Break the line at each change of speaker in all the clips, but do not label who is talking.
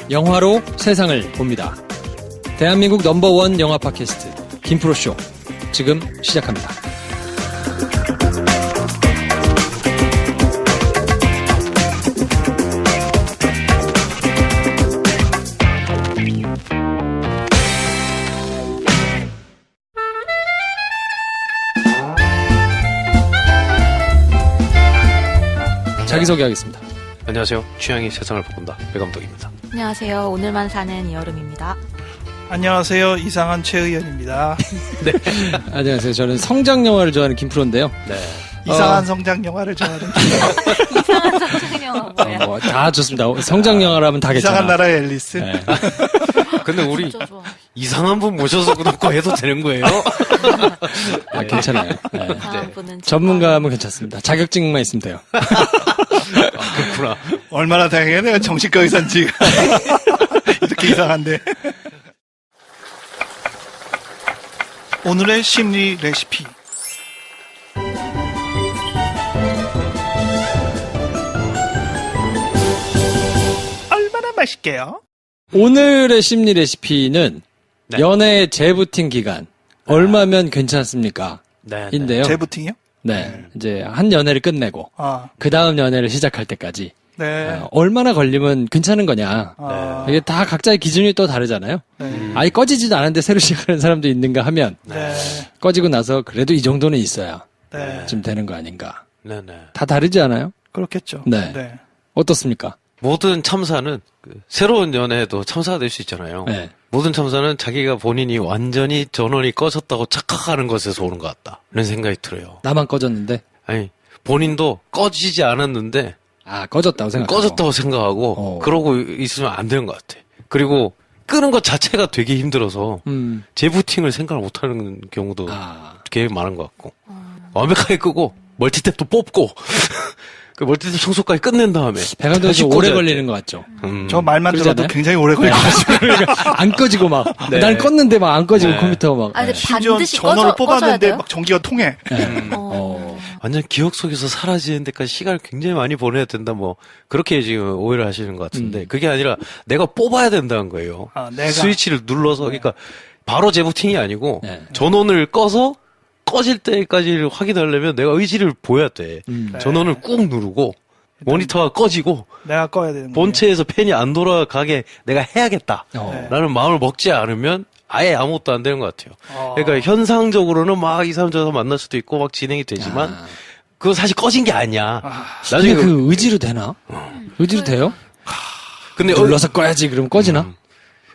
영화로 세상을 봅니다. 대한민국 넘버원 영화 팟캐스트 김프로쇼 지금 시작합니다. 자기소개하겠습니다.
안녕하세요. 취향이 세상을 바꾼다. 배감독입니다.
안녕하세요. 오늘만 사는 이여름입니다.
안녕하세요. 이상한 최의연입니다.
네. 안녕하세요. 저는 성장 영화를 좋아하는 김프로인데요.
네.
이상한 성장 영화를 좋아하는
이상한 성장 영화 뭐야?
다 좋습니다. 성장 영화라면 다 괜찮아.
이상한 나라의 앨리스.
네.
근데 우리
진짜 좋아.
이상한 분 모셔서 그렇고 해도 되는 거예요?
아, 괜찮아요. 네.
다음 분은
전문가면 괜찮습니다. 자격증만 있으면 돼요.
그렇구나.
얼마나 다행이야. 내가 정신과 의사인지. 이렇게 이상한데. 오늘의 심리 레시피. 얼마나 맛있게요?
오늘의 심리 레시피는
네.
연애 재부팅 기간 얼마면 괜찮습니까?
네.
인데요.
재부팅이요?
네. 이제 한 연애를 끝내고
아,
그 다음 연애를 시작할 때까지
네.
얼마나 걸리면 괜찮은 거냐.
아,
이게 다 각자의 기준이 또 다르잖아요.
네.
아예 꺼지지도 않은데 새로 시작하는 사람도 있는가 하면
네.
꺼지고 나서 그래도 이 정도는 있어야
네.
좀 되는 거 아닌가.
네네.
다 다르지 않아요?
그렇겠죠.
네. 어떻습니까?
모든 참사는 새로운 연애에도 참사가 될 수 있잖아요.
네.
모든 참사는 자기가 본인이 완전히 전원이 꺼졌다고 착각하는 것에서 오는 것 같다. 이런 생각이 들어요.
나만 꺼졌는데
아니, 본인도 꺼지지 않았는데
꺼졌다고 생각하고.
꺼졌다고 생각하고 그러고 있으면 안 되는 것 같아. 그리고 끄는 것 자체가 되게 힘들어서 재부팅을 생각을 못하는 경우도 되게 많은 것 같고 완벽하게 끄고 멀티탭도 뽑고 그 멀티탭 청소까지 끝낸 다음에
배관도
다시
좀 오래
꽂아야
걸리는
돼.
것 같죠.
저 말만
그러지
들어도
않아요?
굉장히 오래 걸려요.
안 꺼지고 막.
네.
난 껐는데 막 안 꺼지고
네.
컴퓨터가 막.
아, 근데
심지어
반드시
전원을
꺼져야
뽑았는데
돼요?
막 전기가 통해.
완전 기억 속에서 사라지는 데까지 시간을 굉장히 많이 보내야 된다 뭐 그렇게 지금 오해를 하시는 것 같은데 그게 아니라 내가 뽑아야 된다는 거예요.
아, 내가.
스위치를 눌러서 그러니까 바로 재부팅이 아니고
네.
전원을 꺼서 꺼질 때까지 확인하려면 내가 의지를 보여야 돼. 전원을 꾹 누르고 모니터가 꺼지고
내가 꺼야 되는 거예요.
본체에서 팬이 안 돌아가게 내가 해야겠다
네.
라는 마음을 먹지 않으면 아예 아무것도 안 되는 것 같아요.
어.
그러니까 현상적으로는 막 이 사람 저 사람 만날 수도 있고 막 진행이 되지만 그거 사실 꺼진 게 아니야.
나중에
나중에
그 의지로 되나? 의지로 돼요?
근데
눌러서 꺼야지 그러면 꺼지나?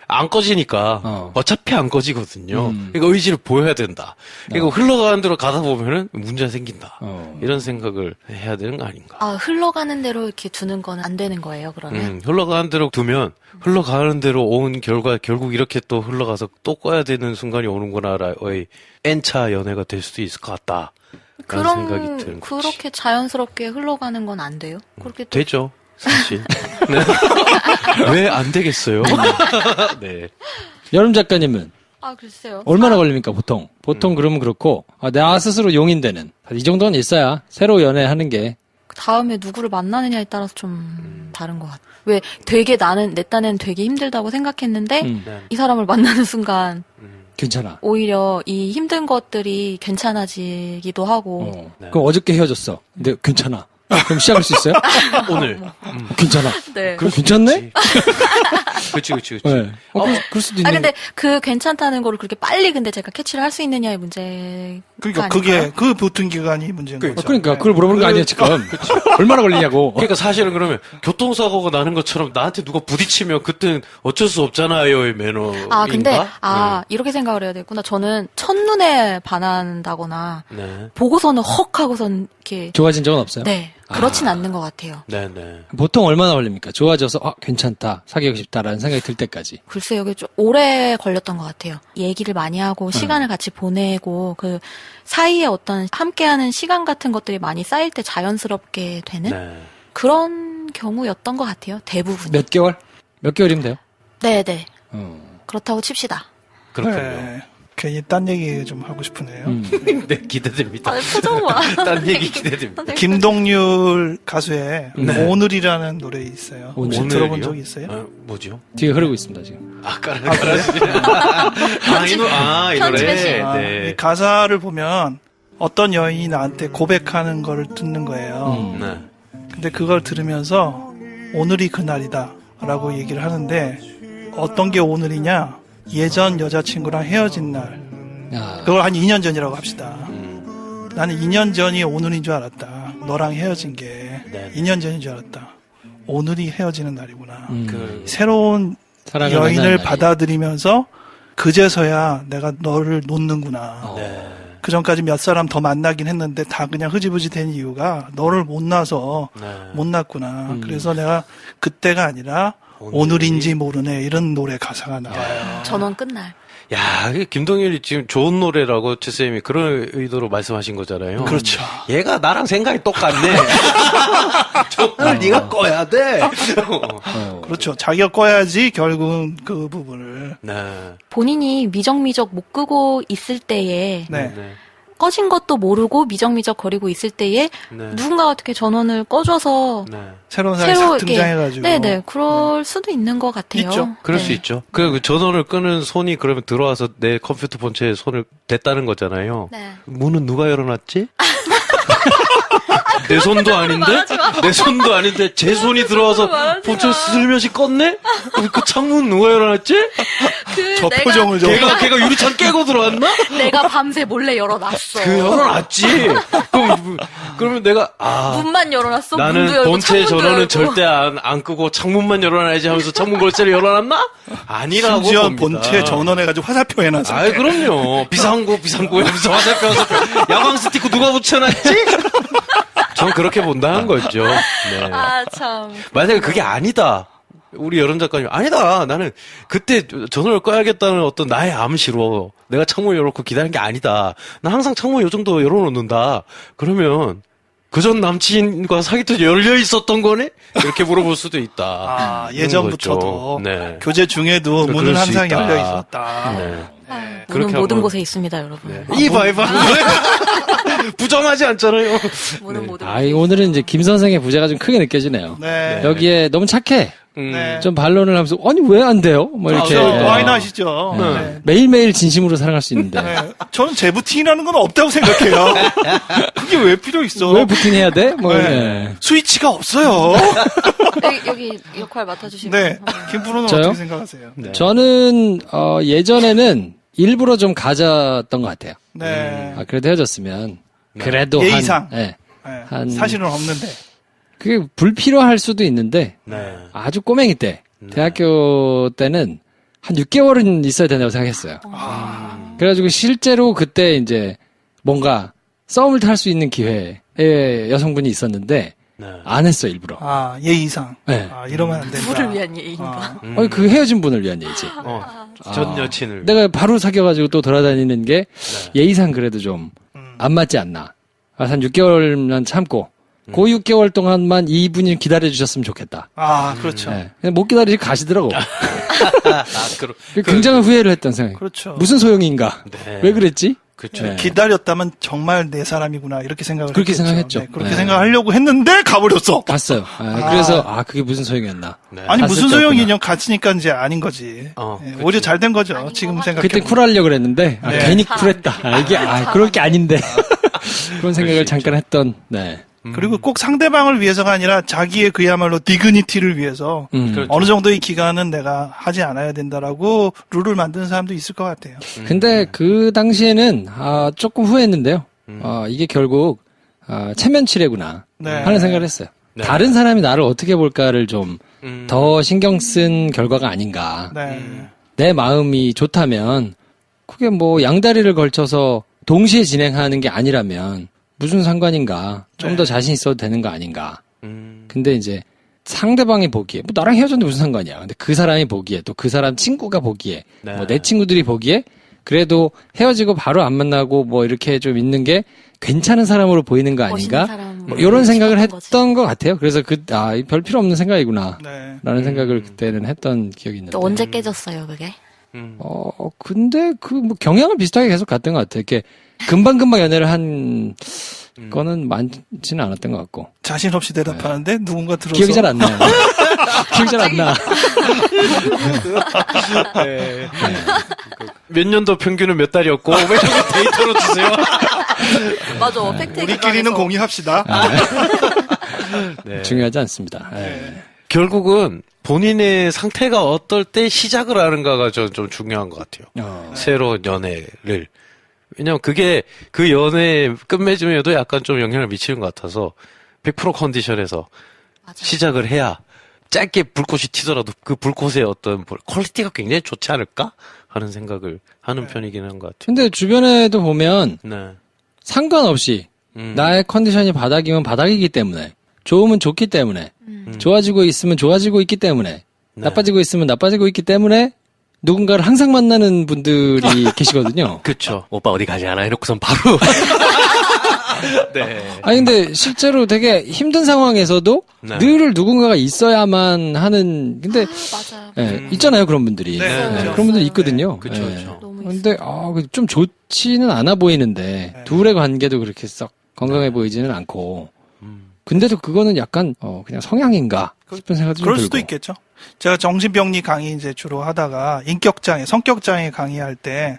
안 꺼지니까 어차피 안 꺼지거든요. 그러니까 의지를 보여야 된다. 그러니까 흘러가는 대로 가다 보면은 문제가 생긴다. 이런 생각을 해야 되는 거 아닌가.
아, 흘러가는 대로 이렇게 두는 건 안 되는 거예요, 그러면?
흘러가는 대로 두면 흘러가는 대로 온 결과 결국 이렇게 또 흘러가서 또 꺼야 되는 순간이 오는구나라의 N차 연애가 될 수도 있을 것 같다. 라는 생각이 드는 거지.
그렇게 자연스럽게 흘러가는 건 안 돼요? 그렇게 또
되죠. 사실. 네. 왜 안 되겠어요? 네.
여름 작가님은
아, 글쎄요.
얼마나 걸립니까, 보통? 보통 그러면 그렇고, 나 스스로 용인되는. 이 정도는 있어야 새로 연애하는 게.
다음에 누구를 만나느냐에 따라서 좀 다른 것 같아요. 왜 되게 내 딴에는 되게 힘들다고 생각했는데
네.
이 사람을 만나는 순간
괜찮아.
오히려 이 힘든 것들이 괜찮아지기도 하고
네.
그럼 어저께 헤어졌어. 근데 괜찮아. 그럼 시작할 수 있어요?
오늘.
괜찮아.
네.
그럼 괜찮네?
그치.
네. 그럴 수도 있는.
아 근데 그 괜찮다는 거를 그렇게 빨리 근데 제가 캐치를 할 수 있느냐의 문제가
그러니까
아닐까요?
그게 그 붙은 기간이 문제인 거죠.
그러니까 그걸 물어보는 거 아니에요 지금. 얼마나 걸리냐고.
그러니까 사실은 그러면 교통사고가 나는 것처럼 나한테 누가 부딪히면 그때는 어쩔 수 없잖아요의 매너인가?
아 근데 이렇게 생각을 해야 되겠구나. 저는 첫눈에 반한다거나
네.
보고서는 헉 하고선 이렇게
좋아진 적은 없어요?
네 그렇진 않는 것 같아요.
네네.
보통 얼마나 걸립니까? 좋아져서 괜찮다, 사귀고 싶다라는 생각이 들 때까지.
글쎄요, 이게 좀 오래 걸렸던 것 같아요. 얘기를 많이 하고 시간을 같이 보내고 그 사이에 어떤 함께하는 시간 같은 것들이 많이 쌓일 때 자연스럽게 되는
네.
그런 경우였던 것 같아요. 대부분이.
몇 개월? 몇 개월이면 돼요?
네네.
어.
그렇다고 칩시다.
그렇군요.
네.
괜히 딴 얘기 좀 하고 싶으네요.
네, 기대됩니다.
아, 표정 봐.
딴 얘기 기대됩니다.
김동률 가수의 오늘이라는 노래 있어요. 혹시
오늘이요?
들어본 적이 있어요?
아, 뭐죠?
뒤에 흐르고 있습니다, 지금.
이
편집해주세요.
노래. 네.
이 가사를 보면 어떤 여인이 나한테 고백하는 거를 듣는 거예요.
네.
근데 그걸 들으면서 오늘이 그날이다 라고 얘기를 하는데 어떤 게 오늘이냐? 예전 여자친구랑 헤어진 날.
아,
그걸 한 2년 전이라고 합시다. 나는 2년 전이 오늘인 줄 알았다. 너랑 헤어진 게
네.
2년 전인 줄 알았다. 오늘이 헤어지는 날이구나. 새로운
사랑을
여인을
만나는 날이.
받아들이면서 그제서야 내가 너를 놓는구나.
네.
그 전까지 몇 사람 더 만나긴 했는데 다 그냥 흐지부지 된 이유가 너를 못 나서
네.
못 났구나. 그래서 내가 그때가 아니라 오늘인지 모르네 이런 노래 가사가 나와요.
전원 끝날.
야, 김동률이 지금 좋은 노래라고 최쌤이 그런 의도로 말씀하신 거잖아요.
그렇죠.
얘가 나랑 생각이 똑같네. 저걸 네가 꺼야 돼.
그렇죠. 자기가 꺼야지 결국은 그 부분을.
네.
본인이 미적미적 못 끄고 있을 때에
네.
네.
꺼진 것도 모르고 미적미적 거리고 있을 때에
네.
누군가가 어떻게 전원을 꺼줘서
네.
새로운 사람이 싹
이렇게
등장해가지고.
네네 그럴 수도 있는 것 같아요.
있죠.
그럴
네.
수 있죠. 그 전원을 끄는 손이 그러면 들어와서 내 컴퓨터 본체에 손을 댔다는 거잖아요.
네.
문은 누가 열어놨지? 내 손도 아닌데?
말하지 마.
내 손도 아닌데 제 손이 들어와서
말하지
본체
마.
슬며시 껐네? 그 창문 누가 열어놨지?
저
내가,
표정을 좀.
걔가 유리창 깨고 들어왔나?
내가 밤새 몰래 열어놨어.
그 열어놨지. 그러면 내가
문만 열어놨어. 문도
나는
열고
본체
창문도
전원은
열고.
절대 안 끄고 창문만 열어놔야지 하면서 창문 걸쇠를 열어놨나? 아니라고
심지어
봅니다.
본체 전원해가지고 화살표 해놨어요.
아이 그럼요. 비상구 하면서 화살표 야광 스티커 누가 붙여놨지? 전 그렇게 본다는 거죠. 네.
아 참.
만약에 그게 아니다. 우리 여름 작가님 아니다. 나는 그때 전원을 꺼야겠다는 어떤 나의 암시로 내가 창문 열어놓고 기다린 게 아니다. 나 항상 창문 요 정도 열어놓는다. 그러면 그 전 남친과 사귀던 열려 있었던 거네? 이렇게 물어볼 수도 있다.
아,
그런
예전부터도
거죠. 네.
교제 중에도
그럴
문은
수
항상
있다.
열려 있었다.
네.
문은
그렇게
모든
한번-
곳에 있습니다, 여러분.
이봐. 부정하지 않잖아요.
문은 모든
아,
곳에.
오늘은 이제 김 선생의 부재가 좀 크게 느껴지네요.
네.
여기에 너무 착해.
네.
좀 반론을 하면서, 아니, 왜 안 돼요? 뭐 이렇게.
와인 하시죠.
네.
네.
매일매일 진심으로 사랑할 수 있는데.
네. 저는 재부팅이라는 건 없다고 생각해요. 그게 왜 필요 있어?
왜 부팅해야 돼? 뭐,
네.
네.
스위치가 없어요.
여기 역할 맡아주시면.
네. 김프로는
저요?
어떻게 생각하세요?
네.
저는, 예전에는 일부러 좀 가졌던 것 같아요.
네.
아, 그래도 헤어졌으면. 그래도
예의상.
네.
네.
한-
사실은 없는데.
그게 불필요할 수도 있는데,
네.
아주 꼬맹이 때, 대학교 때는 한 6개월은 있어야 된다고 생각했어요. 그래가지고 실제로 그때 이제 뭔가 썸을 탈 수 있는 기회에 여성분이 있었는데,
네.
안 했어, 일부러.
아, 예의상.
네.
아, 이러면 안 된다.
누구를 위한 예인가?
아니, 그 헤어진 분을 위한 예의지.
전 여친을.
내가 바로 사귀어가지고 또 돌아다니는 게 예의상 그래도 좀 안 맞지 않나. 한 6개월만 참고, 그 6개월 동안만 이분이 기다려주셨으면 좋겠다.
아, 그렇죠.
네. 그냥 못 기다리고 가시더라고.
그럼.
굉장한 후회를 했던 생각.
그렇죠.
무슨 소용인가?
네.
왜 그랬지?
그렇죠.
네.
기다렸다면 정말 내 사람이구나 이렇게 생각을
그렇게
했겠죠.
생각했죠.
네, 그렇게
네.
생각하려고 했는데 가버렸어.
갔어요. 그래서 그게 무슨 소용이었나?
네.
아니
갔을
무슨
때
소용이냐 갔으니까 이제 아닌 거지. 네,
그치.
오히려 잘 된 거죠. 지금 생각해.
그때 쿨하려고 그랬는데
네.
괜히 쿨했다. 이게 그럴 게 아닌데 그런 생각을 잠깐 했던. 네.
그리고 꼭 상대방을 위해서가 아니라 자기의 그야말로 디그니티를 위해서
그렇죠.
어느 정도의 기간은 내가 하지 않아야 된다라고 룰을 만드는 사람도 있을 것 같아요.
근데 그 당시에는 조금 후회했는데요. 이게 결국 체면치레구나
네.
하는 생각을 했어요.
네.
다른 사람이 나를 어떻게 볼까를 좀 더 신경 쓴 결과가 아닌가.
네.
내 마음이 좋다면 그게 뭐 양다리를 걸쳐서 동시에 진행하는 게 아니라면 무슨 상관인가. 좀 더 자신 있어도 되는 거 아닌가. 근데 이제 상대방이 보기에 뭐 나랑 헤어졌는데 무슨 상관이야. 근데 그 사람이 보기에 또 그 사람 친구가 보기에
네.
뭐 내 친구들이 보기에 그래도 헤어지고 바로 안 만나고 뭐 이렇게 좀 있는 게 괜찮은 사람으로 보이는 거 아닌가?
멋있는 사람
뭐 이런 생각을
싶었던 거지.
했던 것 같아요. 그래서 별 필요 없는 생각이구나.
네.
라는 생각을 그때는 했던 기억이 있는데.
또 언제 깨졌어요, 그게?
근데 뭐 경향은 비슷하게 계속 갔던 것 같아요. 이렇게 금방금방 연애를 한 거는 많지는 않았던 것 같고.
자신 없이 대답하는데 누군가 들어서
기억이 잘 안 나요. 기억이 잘 안 나.
네. 몇 년도 평균은 몇 달이었고 왜 이렇게 데이터로 주세요?
맞아. 팩트
우리끼리는 공유합시다.
네.
중요하지 않습니다. 네.
결국은 본인의 상태가 어떨 때 시작을 하는가가 좀 중요한 것 같아요. 새로운 연애를. 왜냐면 그게 그 연애 끝맺음에도 약간 좀 영향을 미치는 것 같아서 100% 컨디션에서
맞아요.
시작을 해야 짧게 불꽃이 튀더라도 그 불꽃의 어떤 퀄리티가 굉장히 좋지 않을까 하는 생각을 하는 편이긴 한 것 같아요.
근데 주변에도 보면
네.
상관없이 나의 컨디션이 바닥이면 바닥이기 때문에 좋으면 좋기 때문에 좋아지고 있으면 좋아지고 있기 때문에 나빠지고 있으면 나빠지고 있기 때문에 누군가를 항상 만나는 분들이 계시거든요.
그쵸. 오빠 어디 가지 않아? 이러고선 바로. 네.
아니 근데 실제로 되게 힘든 상황에서도
네.
늘 누군가가 있어야만 하는 근데
맞아요.
예, 있잖아요 그런 분들이.
네,
예,
그렇죠.
그런 분들이 있거든요.
그쵸,
예.
그쵸.
너무
근데 좀 좋지는 않아 보이는데
네.
둘의 관계도 그렇게 썩 건강해 보이지는 않고. 근데도 그거는 약간 그냥 성향인가 싶은 생각도 좀
그럴
들고.
수도 있겠죠. 제가 정신병리 강의 이제 주로 하다가 인격장애, 성격장애 강의할 때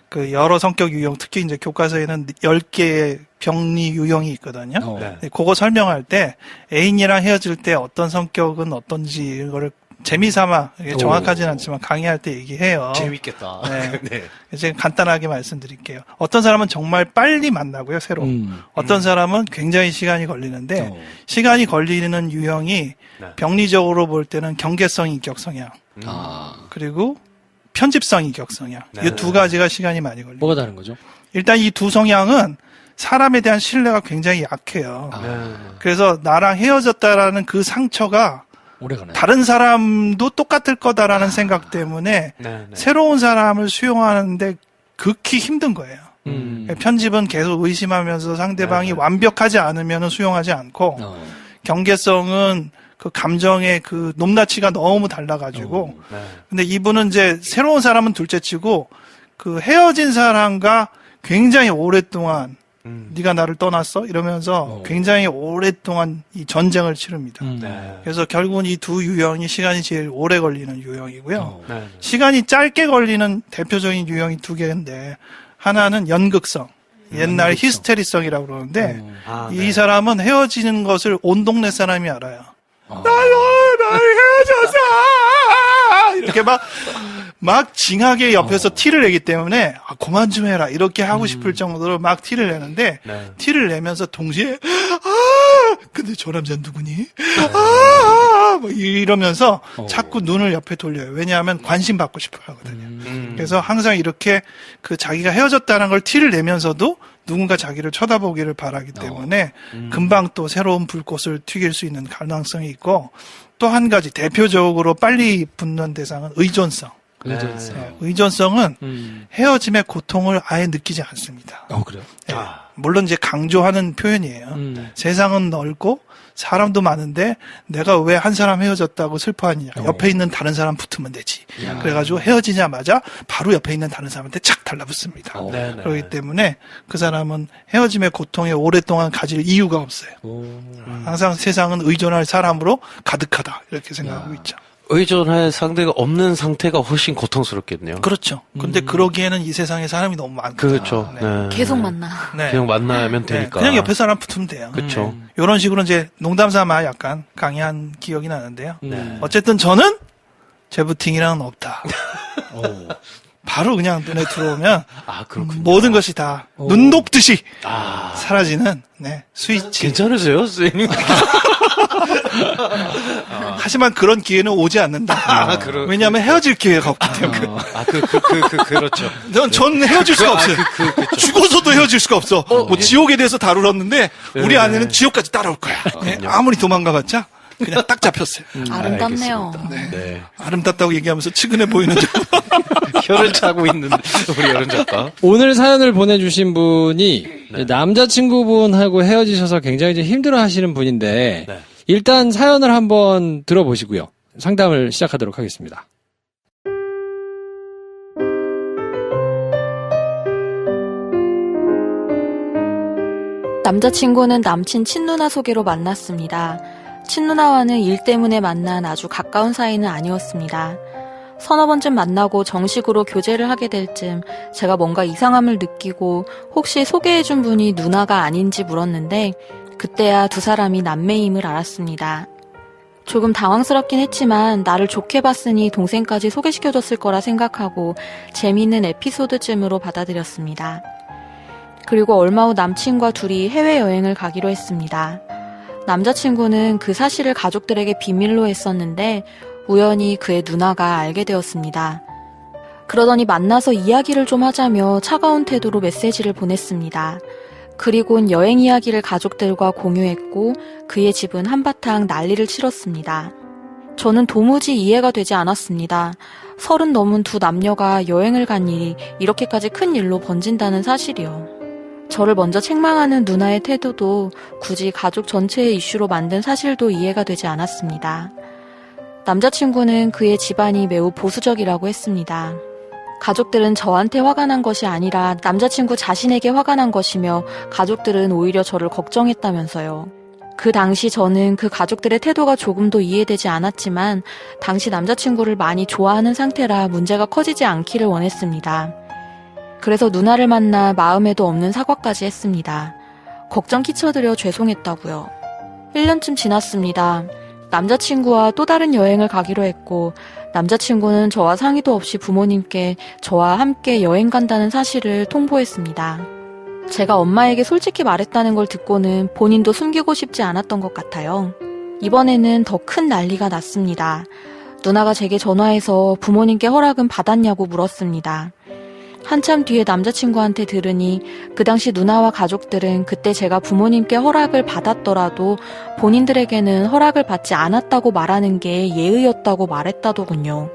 그 여러 성격 유형, 특히 이제 교과서에는 10개의 병리 유형이 있거든요.
네.
그거 설명할 때 애인이랑 헤어질 때 어떤 성격은 어떤지 이거를 재미삼아 이게 정확하진 않지만 강의할 때 얘기해요.
재밌겠다.
네.
네.
제가 간단하게 말씀드릴게요. 어떤 사람은 정말 빨리 만나고요, 새로. 어떤 사람은 굉장히 시간이 걸리는데 시간이 걸리는 유형이
네.
병리적으로 볼 때는 경계성 인격 성향 그리고 편집성 인격 성향
네.
이 두 가지가 시간이 많이 걸려요.
뭐가 다른 거죠?
일단 이 두 성향은 사람에 대한 신뢰가 굉장히 약해요. 그래서 나랑 헤어졌다라는 그 상처가
오래 가나요?
다른 사람도 똑같을 거다라는 생각 때문에
네.
새로운 사람을 수용하는데 극히 힘든 거예요. 편집은 계속 의심하면서 상대방이 완벽하지 않으면 수용하지 않고 경계성은 그 감정의 그 높낮이가 너무 달라가지고 근데 이분은 이제 새로운 사람은 둘째치고 그 헤어진 사람과 굉장히 오랫동안 네가 나를 떠났어? 이러면서 굉장히 오랫동안 이 전쟁을 치릅니다.
네.
그래서 결국은 이 두 유형이 시간이 제일 오래 걸리는 유형이고요.
네.
시간이 짧게 걸리는 대표적인 유형이 두 개인데 하나는 연극성, 옛날 히스테리성이라고 그러는데 이
네.
사람은 헤어지는 것을 온 동네 사람이 알아요. 나를 헤어져서 이렇게 막 징하게 옆에서 티를 내기 때문에 그만 좀 해라 이렇게 하고 싶을 정도로 막 티를 내는데
네.
티를 내면서 동시에 근데 저 남자는 누구니? 뭐 이러면서 자꾸 눈을 옆에 돌려요. 왜냐하면 관심 받고 싶어 하거든요. 그래서 항상 이렇게 그 자기가 헤어졌다는 걸 티를 내면서도 누군가 자기를 쳐다보기를 바라기 때문에 금방 또 새로운 불꽃을 튀길 수 있는 가능성이 있고 또 한 가지 대표적으로 빨리 붙는 대상은 의존성. 의존성은 헤어짐의 고통을 아예 느끼지 않습니다.
그래요?
예. 물론 이제 강조하는 표현이에요. 세상은 넓고 사람도 많은데 내가 왜 한 사람 헤어졌다고 슬퍼하느냐. 옆에 있는 다른 사람 붙으면 되지. 그래가지고 헤어지자마자 바로 옆에 있는 다른 사람한테 착 달라붙습니다. 그렇기 때문에 그 사람은 헤어짐의 고통에 오랫동안 가질 이유가 없어요. 항상 세상은 의존할 사람으로 가득하다. 이렇게 생각하고 있죠.
의존할 상대가 없는 상태가 훨씬 고통스럽겠네요.
그렇죠. 근데 그러기에는 이 세상에 사람이 너무 많거든요.
그렇죠.
네.
네.
계속 만나.
네.
그냥 만나면
네.
되니까.
그냥 옆에 사람 붙으면 돼요.
그렇죠.
이런 식으로 이제 농담 삼아 약간 강의한 기억이 나는데요.
네.
어쨌든 저는 재부팅이랑은 없다. 바로 그냥 눈에 들어오면
그렇군요.
모든 것이 다 눈 녹듯이 사라지는 스위치.
괜찮으세요, 선생님?
하지만 그런 기회는 오지 않는다. 왜냐하면 헤어질 기회가 없기 때문에.
그렇죠.
전 헤어질 수가 없어요. 죽어서도 헤어질 수가 없어. 뭐 지옥에 대해서 다루었는데 우리 아내는 지옥까지 따라올 거야. 네, 아무리 도망가봤자 그냥 딱 잡혔어요.
아름답네요.
네.
아름답다고 얘기하면서 측은해 보이는 점.
혀를 차고 있는 우리 여름 작가.
오늘 사연을 보내주신 분이 남자친구분하고 헤어지셔서 굉장히 이제 힘들어 하시는 분인데 일단 사연을 한번 들어보시고요. 상담을 시작하도록 하겠습니다.
남자친구는 남친 친누나 소개로 만났습니다. 친누나와는 일 때문에 만난 아주 가까운 사이는 아니었습니다. 서너 번쯤 만나고 정식으로 교제를 하게 될 쯤 제가 뭔가 이상함을 느끼고 혹시 소개해준 분이 누나가 아닌지 물었는데 그때야 두 사람이 남매임을 알았습니다. 조금 당황스럽긴 했지만 나를 좋게 봤으니 동생까지 소개시켜줬을 거라 생각하고 재미있는 에피소드쯤으로 받아들였습니다. 그리고 얼마 후 남친과 둘이 해외여행을 가기로 했습니다. 남자친구는 그 사실을 가족들에게 비밀로 했었는데 우연히 그의 누나가 알게 되었습니다. 그러더니 만나서 이야기를 좀 하자며 차가운 태도로 메시지를 보냈습니다. 그리곤 여행 이야기를 가족들과 공유했고 그의 집은 한바탕 난리를 치렀습니다. 저는 도무지 이해가 되지 않았습니다. 30 넘은 두 남녀가 여행을 간 일이 이렇게까지 큰 일로 번진다는 사실이요. 저를 먼저 책망하는 누나의 태도도 굳이 가족 전체의 이슈로 만든 사실도 이해가 되지 않았습니다. 남자친구는 그의 집안이 매우 보수적이라고 했습니다. 가족들은 저한테 화가 난 것이 아니라 남자친구 자신에게 화가 난 것이며 가족들은 오히려 저를 걱정했다면서요. 그 당시 저는 그 가족들의 태도가 조금도 이해되지 않았지만 당시 남자친구를 많이 좋아하는 상태라 문제가 커지지 않기를 원했습니다. 그래서 누나를 만나 마음에도 없는 사과까지 했습니다. 걱정 끼쳐드려 죄송했다고요. 1년쯤 지났습니다. 남자친구와 또 다른 여행을 가기로 했고 남자친구는 저와 상의도 없이 부모님께 저와 함께 여행 간다는 사실을 통보했습니다. 제가 엄마에게 솔직히 말했다는 걸 듣고는 본인도 숨기고 싶지 않았던 것 같아요. 이번에는 더 큰 난리가 났습니다. 누나가 제게 전화해서 부모님께 허락은 받았냐고 물었습니다. 한참 뒤에 남자친구한테 들으니 그 당시 누나와 가족들은 그때 제가 부모님께 허락을 받았더라도 본인들에게는 허락을 받지 않았다고 말하는 게 예의였다고 말했다더군요.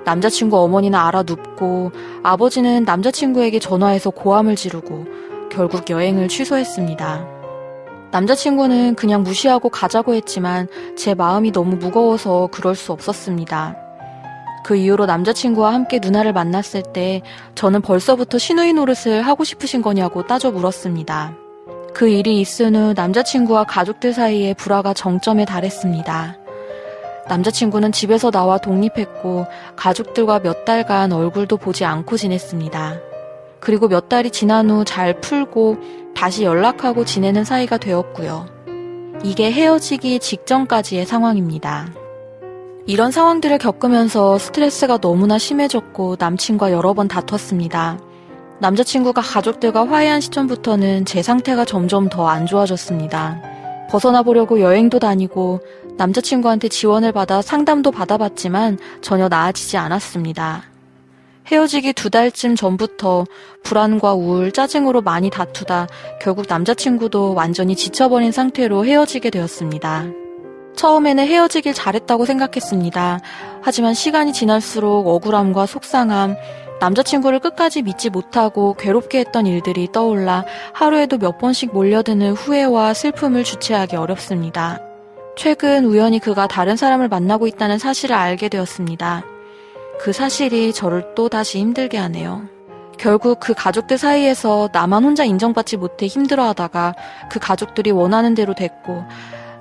남자친구 어머니는 알아눕고 아버지는 남자친구에게 전화해서 고함을 지르고 결국 여행을 취소했습니다. 남자친구는 그냥 무시하고 가자고 했지만 제 마음이 너무 무거워서 그럴 수 없었습니다. 그 이후로 남자친구와 함께 누나를 만났을 때 저는 벌써부터 시누이 노릇을 하고 싶으신 거냐고 따져 물었습니다. 그 일이 있은 후 남자친구와 가족들 사이에 불화가 정점에 달했습니다. 남자친구는 집에서 나와 독립했고 가족들과 몇 달간 얼굴도 보지 않고 지냈습니다. 그리고 몇 달이 지난 후 잘 풀고 다시 연락하고 지내는 사이가 되었고요. 이게 헤어지기 직전까지의 상황입니다. 이런 상황들을 겪으면서 스트레스가 너무나 심해졌고 남친과 여러 번 다퉜습니다. 남자친구가 가족들과 화해한 시점부터는 제 상태가 점점 더 안 좋아졌습니다. 벗어나 보려고 여행도 다니고 남자친구한테 지원을 받아 상담도 받아봤지만 전혀 나아지지 않았습니다. 헤어지기 2달쯤 전부터 불안과 우울, 짜증으로 많이 다투다 결국 남자친구도 완전히 지쳐버린 상태로 헤어지게 되었습니다. 처음에는 헤어지길 잘했다고 생각했습니다. 하지만 시간이 지날수록 억울함과 속상함, 남자친구를 끝까지 믿지 못하고 괴롭게 했던 일들이 떠올라 하루에도 몇 번씩 몰려드는 후회와 슬픔을 주체하기 어렵습니다. 최근 우연히 그가 다른 사람을 만나고 있다는 사실을 알게 되었습니다. 그 사실이 저를 또 다시 힘들게 하네요. 결국 그 가족들 사이에서 나만 혼자 인정받지 못해 힘들어하다가 그 가족들이 원하는 대로 됐고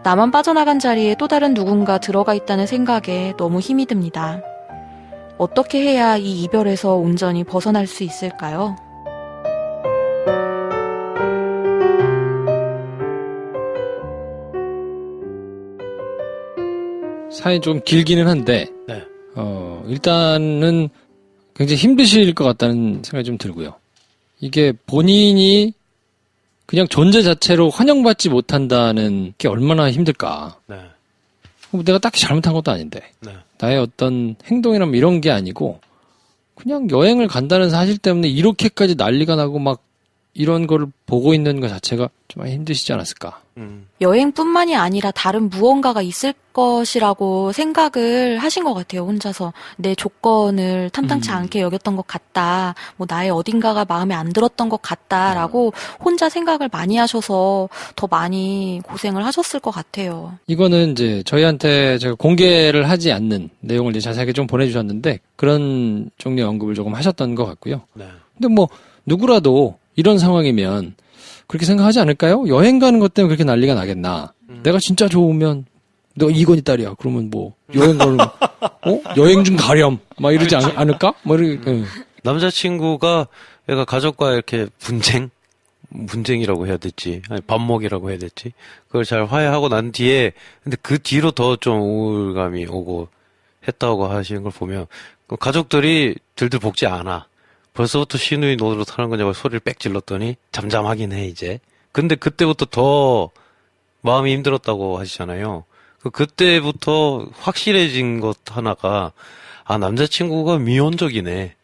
나만 빠져나간 자리에 또 다른 누군가 들어가 있다는 생각에 너무 힘이 듭니다. 어떻게 해야 이 이별에서 온전히 벗어날 수 있을까요?
사연이 좀 길기는 한데,
네.
일단은 굉장히 힘드실 것 같다는 생각이 좀 들고요. 이게 본인이 그냥 존재 자체로 환영받지 못한다는 게 얼마나 힘들까.
네.
내가 딱히 잘못한 것도 아닌데.
네.
나의 어떤 행동이나 뭐 이런 게 아니고 그냥 여행을 간다는 사실 때문에 이렇게까지 난리가 나고 막 이런 거를 보고 있는 것 자체가 좀 많이 힘드시지 않았을까.
여행뿐만이 아니라 다른 무언가가 있을 것이라고 생각을 하신 것 같아요. 혼자서 내 조건을 탐탁치 않게 여겼던 것 같다. 뭐 나의 어딘가가 마음에 안 들었던 것 같다라고 혼자 생각을 많이 하셔서 더 많이 고생을 하셨을 것 같아요.
이거는 이제 저희한테 제가 공개를 하지 않는 내용을 이제 자세하게 좀 보내주셨는데 그런 종류의 언급을 조금 하셨던 것 같고요.
네.
근데 뭐 누구라도 이런 상황이면 그렇게 생각하지 않을까요? 여행 가는 것 때문에 그렇게 난리가 나겠나? 내가 진짜 좋으면 너 이건희 딸이야. 그러면 뭐 여행 가는 여행 중 가렴 막 이러지 않을까? 뭐 이렇게
남자친구가 얘가 가족과 이렇게 분쟁이라고 해야 될지, 아니 반목이라고 해야 될지, 그걸 잘 화해하고 난 뒤에, 근데 그 뒤로 더 좀 우울감이 오고 했다고 하시는 걸 보면, 가족들이 들들 볶지 않아. 벌써부터 시누이 노릇하는 거냐고 소리를 빽 질렀더니, 잠잠하긴 해, 이제. 근데 그때부터 더 마음이 힘들었다고 하시잖아요. 그때부터 확실해진 것 하나가, 아, 남자친구가 미온적이네.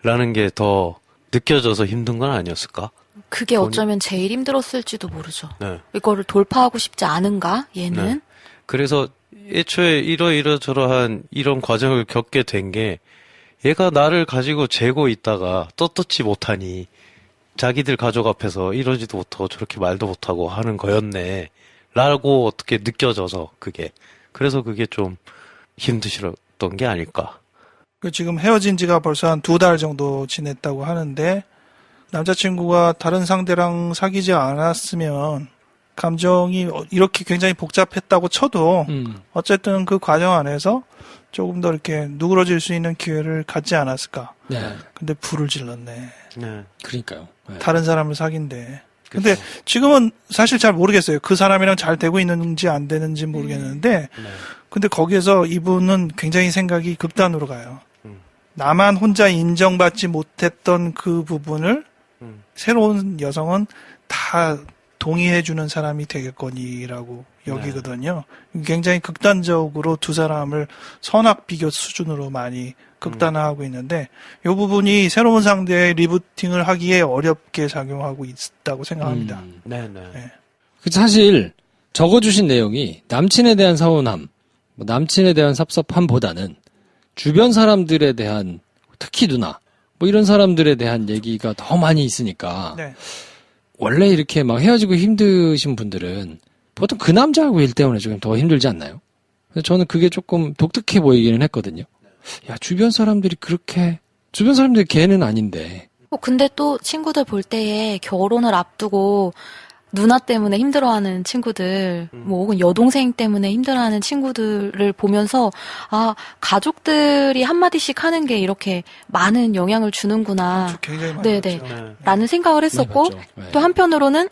라는 게 더 느껴져서 힘든 건 아니었을까?
그게 어쩌면 제일 힘들었을지도 모르죠.
네.
이거를 돌파하고 싶지 않은가, 얘는?
네. 그래서 애초에 이러저러한 이런 과정을 겪게 된 게 얘가 나를 가지고 재고 있다가 떳떳지 못하니 자기들 가족 앞에서 이러지도 못하고 저렇게 말도 못하고 하는 거였네. 라고 어떻게 느껴져서 그게. 그래서 그게 좀 힘드셨던 게 아닐까.
지금 헤어진 지가 벌써 한 2달 정도 지냈다고 하는데 남자친구가 다른 상대랑 사귀지 않았으면 감정이 이렇게 굉장히 복잡했다고 쳐도 어쨌든 그 과정 안에서 조금 더 이렇게 누그러질 수 있는 기회를 갖지 않았을까.
네.
근데 불을 질렀네.
네.
그러니까요. 네.
다른 사람을 사귄대. 근데 지금은 사실 잘 모르겠어요. 그 사람이랑 잘 되고 있는지 안 되는지 모르겠는데 근데 거기에서 이분은 굉장히 생각이 극단으로 가요. 나만 혼자 인정받지 못했던 그 부분을 새로운 여성은 다 동의해주는 사람이 되겠거니라고 여기거든요. 굉장히 극단적으로 두 사람을 선악 비교 수준으로 많이 극단화하고 있는데 이 부분이 새로운 상대의 리부팅을 하기에 어렵게 작용하고 있다고 생각합니다.
네.
사실 적어주신 내용이 남친에 대한 서운함, 남친에 대한 섭섭함보다는 주변 사람들에 대한 특히 누나 뭐 이런 사람들에 대한 얘기가 더 많이 있으니까
네.
원래 이렇게 막 헤어지고 힘드신 분들은 보통 그 남자하고 일 때문에 조금 더 힘들지 않나요? 그래서 저는 그게 조금 독특해 보이기는 했거든요. 야, 주변 사람들이 걔는 아닌데.
근데 또 친구들 볼 때에 결혼을 앞두고 누나 때문에 힘들어하는 친구들, 뭐 혹은 여동생 때문에 힘들어하는 친구들을 보면서 아, 가족들이 한마디씩 하는 게 이렇게 많은 영향을 주는구나.
굉장히 많이
네네.
그렇죠.
라는 생각을 했었고
네, 맞죠. 네.
또 한편으로는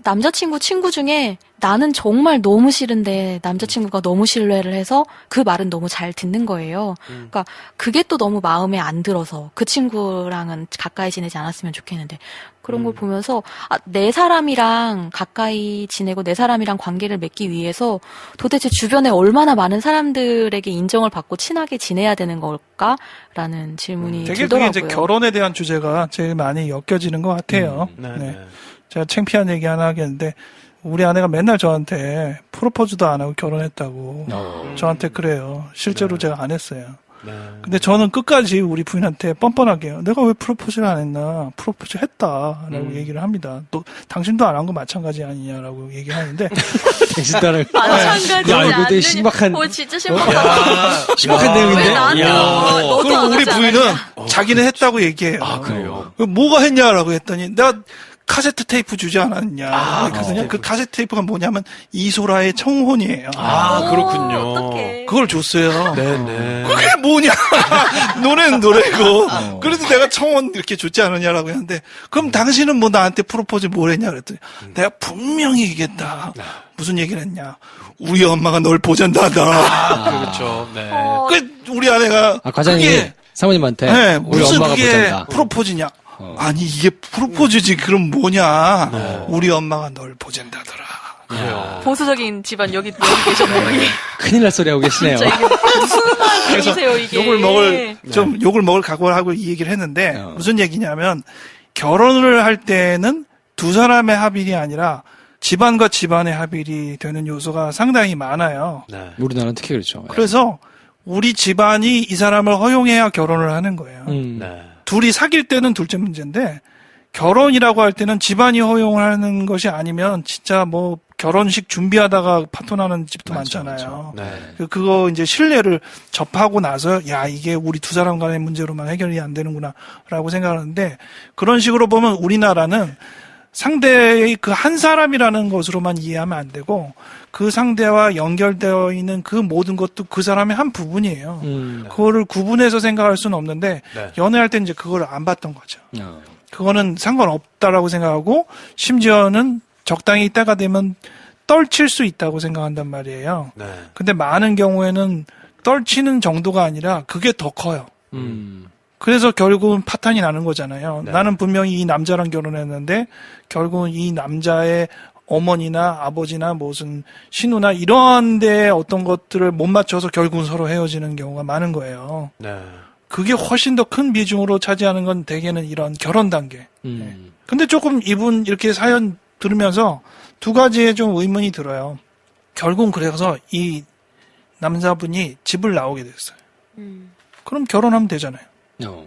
남자친구 친구 중에 나는 정말 너무 싫은데 남자친구가 너무 신뢰를 해서 그 말은 너무 잘 듣는 거예요. 그러니까 그게 또 너무 마음에 안 들어서 그 친구랑은 가까이 지내지 않았으면 좋겠는데 그런 걸 보면서 아, 내 사람이랑 가까이 지내고 내 사람이랑 관계를 맺기 위해서 도대체 주변에 얼마나 많은 사람들에게 인정을 받고 친하게 지내야 되는 걸까라는 질문이
되게 그게
들더라고요.
이제 결혼에 대한 주제가 제일 많이 엮여지는 것 같아요. 네. 제가 창피한 얘기 하나 하겠는데 우리 아내가 맨날 저한테 프로포즈도 안 하고 결혼했다고 저한테 그래요. 실제로 제가 안 했어요. 근데 저는 끝까지 우리 부인한테 뻔뻔하게 내가 왜 프로포즈를 안 했나 프로포즈 했다라고 얘기를 합니다. 또 당신도 안 한 거 마찬가지 아니냐라고 얘기하는데
당신도 안
마찬가지지
야, 이거 되게
않느냐.
심각한.
진짜 심각하다.
심각한
왜
내용인데?
나한테 너도
그럼
안
우리
하지
부인은
않았냐.
자기는 했다고 얘기해요.
아, 그래요?
뭐가 했냐라고 했더니 내가 카세트 테이프 주지 않았냐. 그 카세트 테이프가 뭐냐면 이소라의 청혼이에요.
아, 그렇군요.
어떡해.
그걸 줬어요.
네네.
그게 뭐냐? 노래는 노래고. 그래도 내가 청혼 이렇게 줬지 않느냐라고 했는데, 그럼 당신은 뭐 나한테 프로포즈 뭘 했냐 그랬더니, 내가 분명히 얘기했다. 무슨 얘기를 했냐? 우리 엄마가 널 보잔다다.
그렇죠. 네.
그 우리 아내가
과장님,
그게
사모님한테
네,
우리
무슨
엄마가
그게
보잔다.
프로포즈냐? 아니 이게 프로포즈지. 그럼 뭐냐? 우리 엄마가 널 보잔다더라.
그래요.
보수적인 집안 여기 계셨네요.
큰일 날 소리 하고 계시네요.
진짜 이게 무슨 말이세요 이게.
욕을 먹을 각오를 하고 이 얘기를 했는데
어.
무슨 얘기냐면 결혼을 할 때는 두 사람의 합일이 아니라 집안과 집안의 합일이 되는 요소가 상당히 많아요.
네.
우리나라는 특히 그렇죠.
그래서 우리 집안이 이 사람을 허용해야 결혼을 하는 거예요.
네.
둘이 사귈 때는 둘째 문제인데 결혼이라고 할 때는 집안이 허용을 하는 것이 아니면 진짜 뭐 결혼식 준비하다가 파토나는 집도 많잖아요.
네.
그거 이제 신뢰를 접하고 나서 야 이게 우리 두 사람 간의 문제로만 해결이 안 되는구나라고 생각하는데 그런 식으로 보면 우리나라는 상대의 그 한 사람이라는 것으로만 이해하면 안 되고 그 상대와 연결되어 있는 그 모든 것도 그 사람의 한 부분이에요. 그거를 구분해서 생각할 수는 없는데
네.
연애할 때 이제 그걸 안 봤던 거죠. 그거는 상관없다라고 생각하고 심지어는 적당히 때가 되면 떨칠 수 있다고 생각한단 말이에요.
네.
근데 많은 경우에는 떨치는 정도가 아니라 그게 더 커요. 그래서 결국은 파탄이 나는 거잖아요.
네.
나는 분명히 이 남자랑 결혼했는데 결국은 이 남자의 어머니나 아버지나 무슨 신우나 이런 데 어떤 것들을 못 맞춰서 결국은 서로 헤어지는 경우가 많은 거예요.
네.
그게 훨씬 더 큰 비중으로 차지하는 건 대개는 이런 결혼 단계. 네. 근데 조금 이분 이렇게 사연 들으면서 두 가지에 좀 의문이 들어요. 결국은 그래서 이 남자분이 집을 나오게 됐어요. 그럼 결혼하면 되잖아요.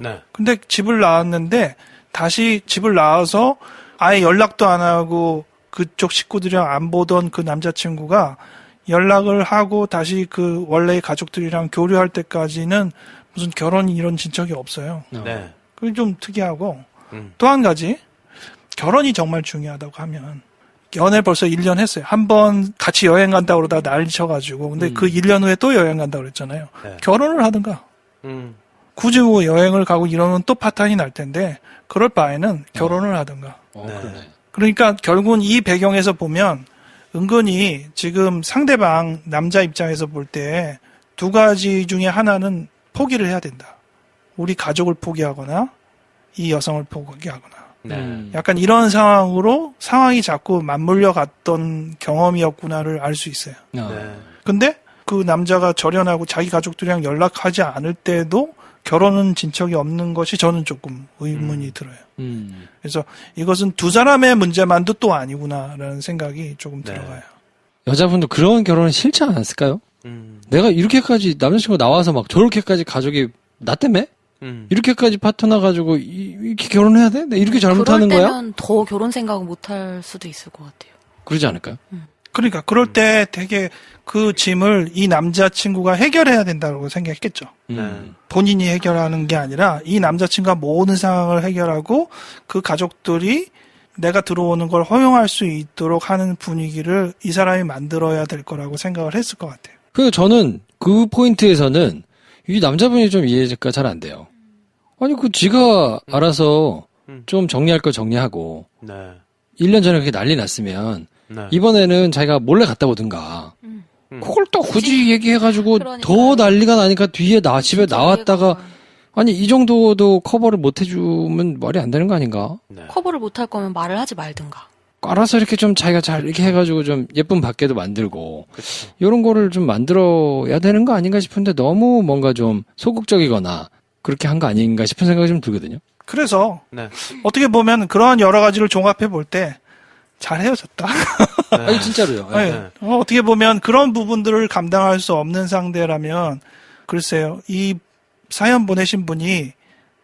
네.
근데 집을 나왔는데 다시 집을 나와서 아예 연락도 안 하고 그쪽 식구들이랑 안 보던 그 남자친구가 연락을 하고 다시 그 원래의 가족들이랑 교류할 때까지는 무슨 결혼 이런 진척이 없어요.
네.
그게 좀 특이하고 또 한 가지 결혼이 정말 중요하다고 하면 연애 벌써 1년 했어요. 한 번 같이 여행 간다고 그러다가 난리 쳐가지고 근데 그 1년 후에 또 여행 간다고 그랬잖아요.
네.
결혼을 하든가 굳이 뭐 여행을 가고 이러면 또 파탄이 날 텐데 그럴 바에는 결혼을 하든가.
네.
그러니까 결국은 이 배경에서 보면 은근히 지금 상대방 남자 입장에서 볼 때 두 가지 중에 하나는 포기를 해야 된다. 우리 가족을 포기하거나 이 여성을 포기하거나.
네.
약간 이런 상황으로 상황이 자꾸 맞물려 갔던 경험이었구나를 알 수 있어요.
네.
근데 그 남자가 절연하고 자기 가족들이랑 연락하지 않을 때도 결혼은 진척이 없는 것이 저는 조금 의문이 들어요. 그래서 이것은 두 사람의 문제만도 또 아니구나라는 생각이 조금
네.
들어가요.
여자분도 그런 결혼은 싫지 않았을까요? 내가 이렇게까지 남자친구 나와서 막 저렇게까지 가족이 나 때문에? 이렇게까지 파토나 가지고 이렇게 결혼해야 돼? 내가 이렇게 잘못하는
그럴
거야?
때는 더 결혼 생각을 못 할 수도 있을 것 같아요.
그러지 않을까요?
그러니까 그럴 때 되게 그 짐을 이 남자친구가 해결해야 된다고 생각했겠죠. 본인이 해결하는 게 아니라 이 남자친구가 모든 상황을 해결하고 그 가족들이 내가 들어오는 걸 허용할 수 있도록 하는 분위기를 이 사람이 만들어야 될 거라고 생각을 했을 것 같아요.
그래서 저는 그 포인트에서는 이 남자분이 좀 이해가 잘 안 돼요. 아니, 지가 알아서 좀 정리할 거 정리하고,
네.
1년 전에 그렇게 난리 났으면,
네.
이번에는 자기가 몰래 갔다 오든가, 그걸 또 굳이 얘기해가지고
그러니까요.
더 난리가 나니까 뒤에 집에
진짜
나왔다가,
이해가
아니, 이 정도도 커버를 못 해주면 말이 안 되는 거 아닌가?
네.
커버를 못 할 거면 말을 하지 말든가.
알아서 이렇게 좀 자기가 잘 이렇게 해가지고 좀 예쁜 밖에도 만들고,
그쵸.
이런 거를 좀 만들어야 되는 거 아닌가 싶은데 너무 뭔가 좀 소극적이거나 그렇게 한 거 아닌가 싶은 생각이 좀 들거든요.
그래서
네.
어떻게 보면 그러한 여러 가지를 종합해 볼 때 잘 헤어졌다.
아니, 진짜로요.
네.
네.
어떻게 보면 그런 부분들을 감당할 수 없는 상대라면 글쎄요. 이 사연 보내신 분이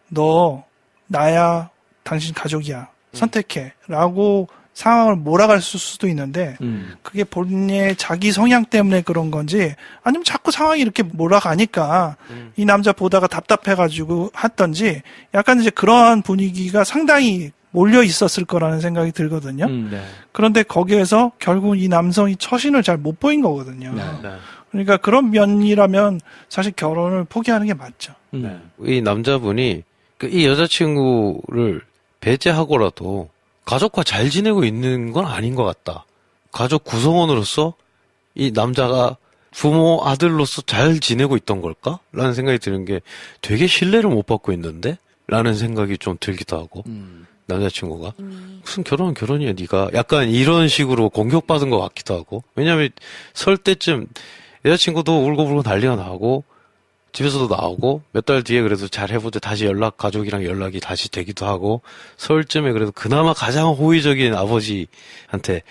너 나야 당신 가족이야. 선택해. 라고 상황을 몰아갈 수도 있는데 그게 본인의 자기 성향 때문에 그런 건지 아니면 자꾸 상황이 이렇게 몰아가니까 이 남자 보다가 답답해가지고 했던지 약간 이제 그러한 분위기가 상당히 몰려 있었을 거라는 생각이 들거든요.
네.
그런데 거기에서 결국 이 남성이 처신을 잘 못 보인 거거든요.
네.
네.
그러니까 그런 면이라면 사실 결혼을 포기하는 게 맞죠.
네. 이 남자분이 이 여자친구를 배제하고라도 가족과 잘 지내고 있는 건 아닌 것 같다. 가족 구성원으로서 이 남자가 부모 아들로서 잘 지내고 있던 걸까? 라는 생각이 드는 게 되게 신뢰를 못 받고 있는데? 라는 생각이 좀 들기도 하고 남자친구가 무슨 결혼이야 네가 약간 이런 식으로 공격받은 것 같기도 하고 왜냐면 설 때쯤 여자친구도 울고불고 난리가 나고 집에서도 나오고 몇 달 뒤에 그래도 잘 해보자 다시 가족이랑 연락이 다시 되기도 하고 설쯤에 그래도 그나마 가장 호의적인 아버지한테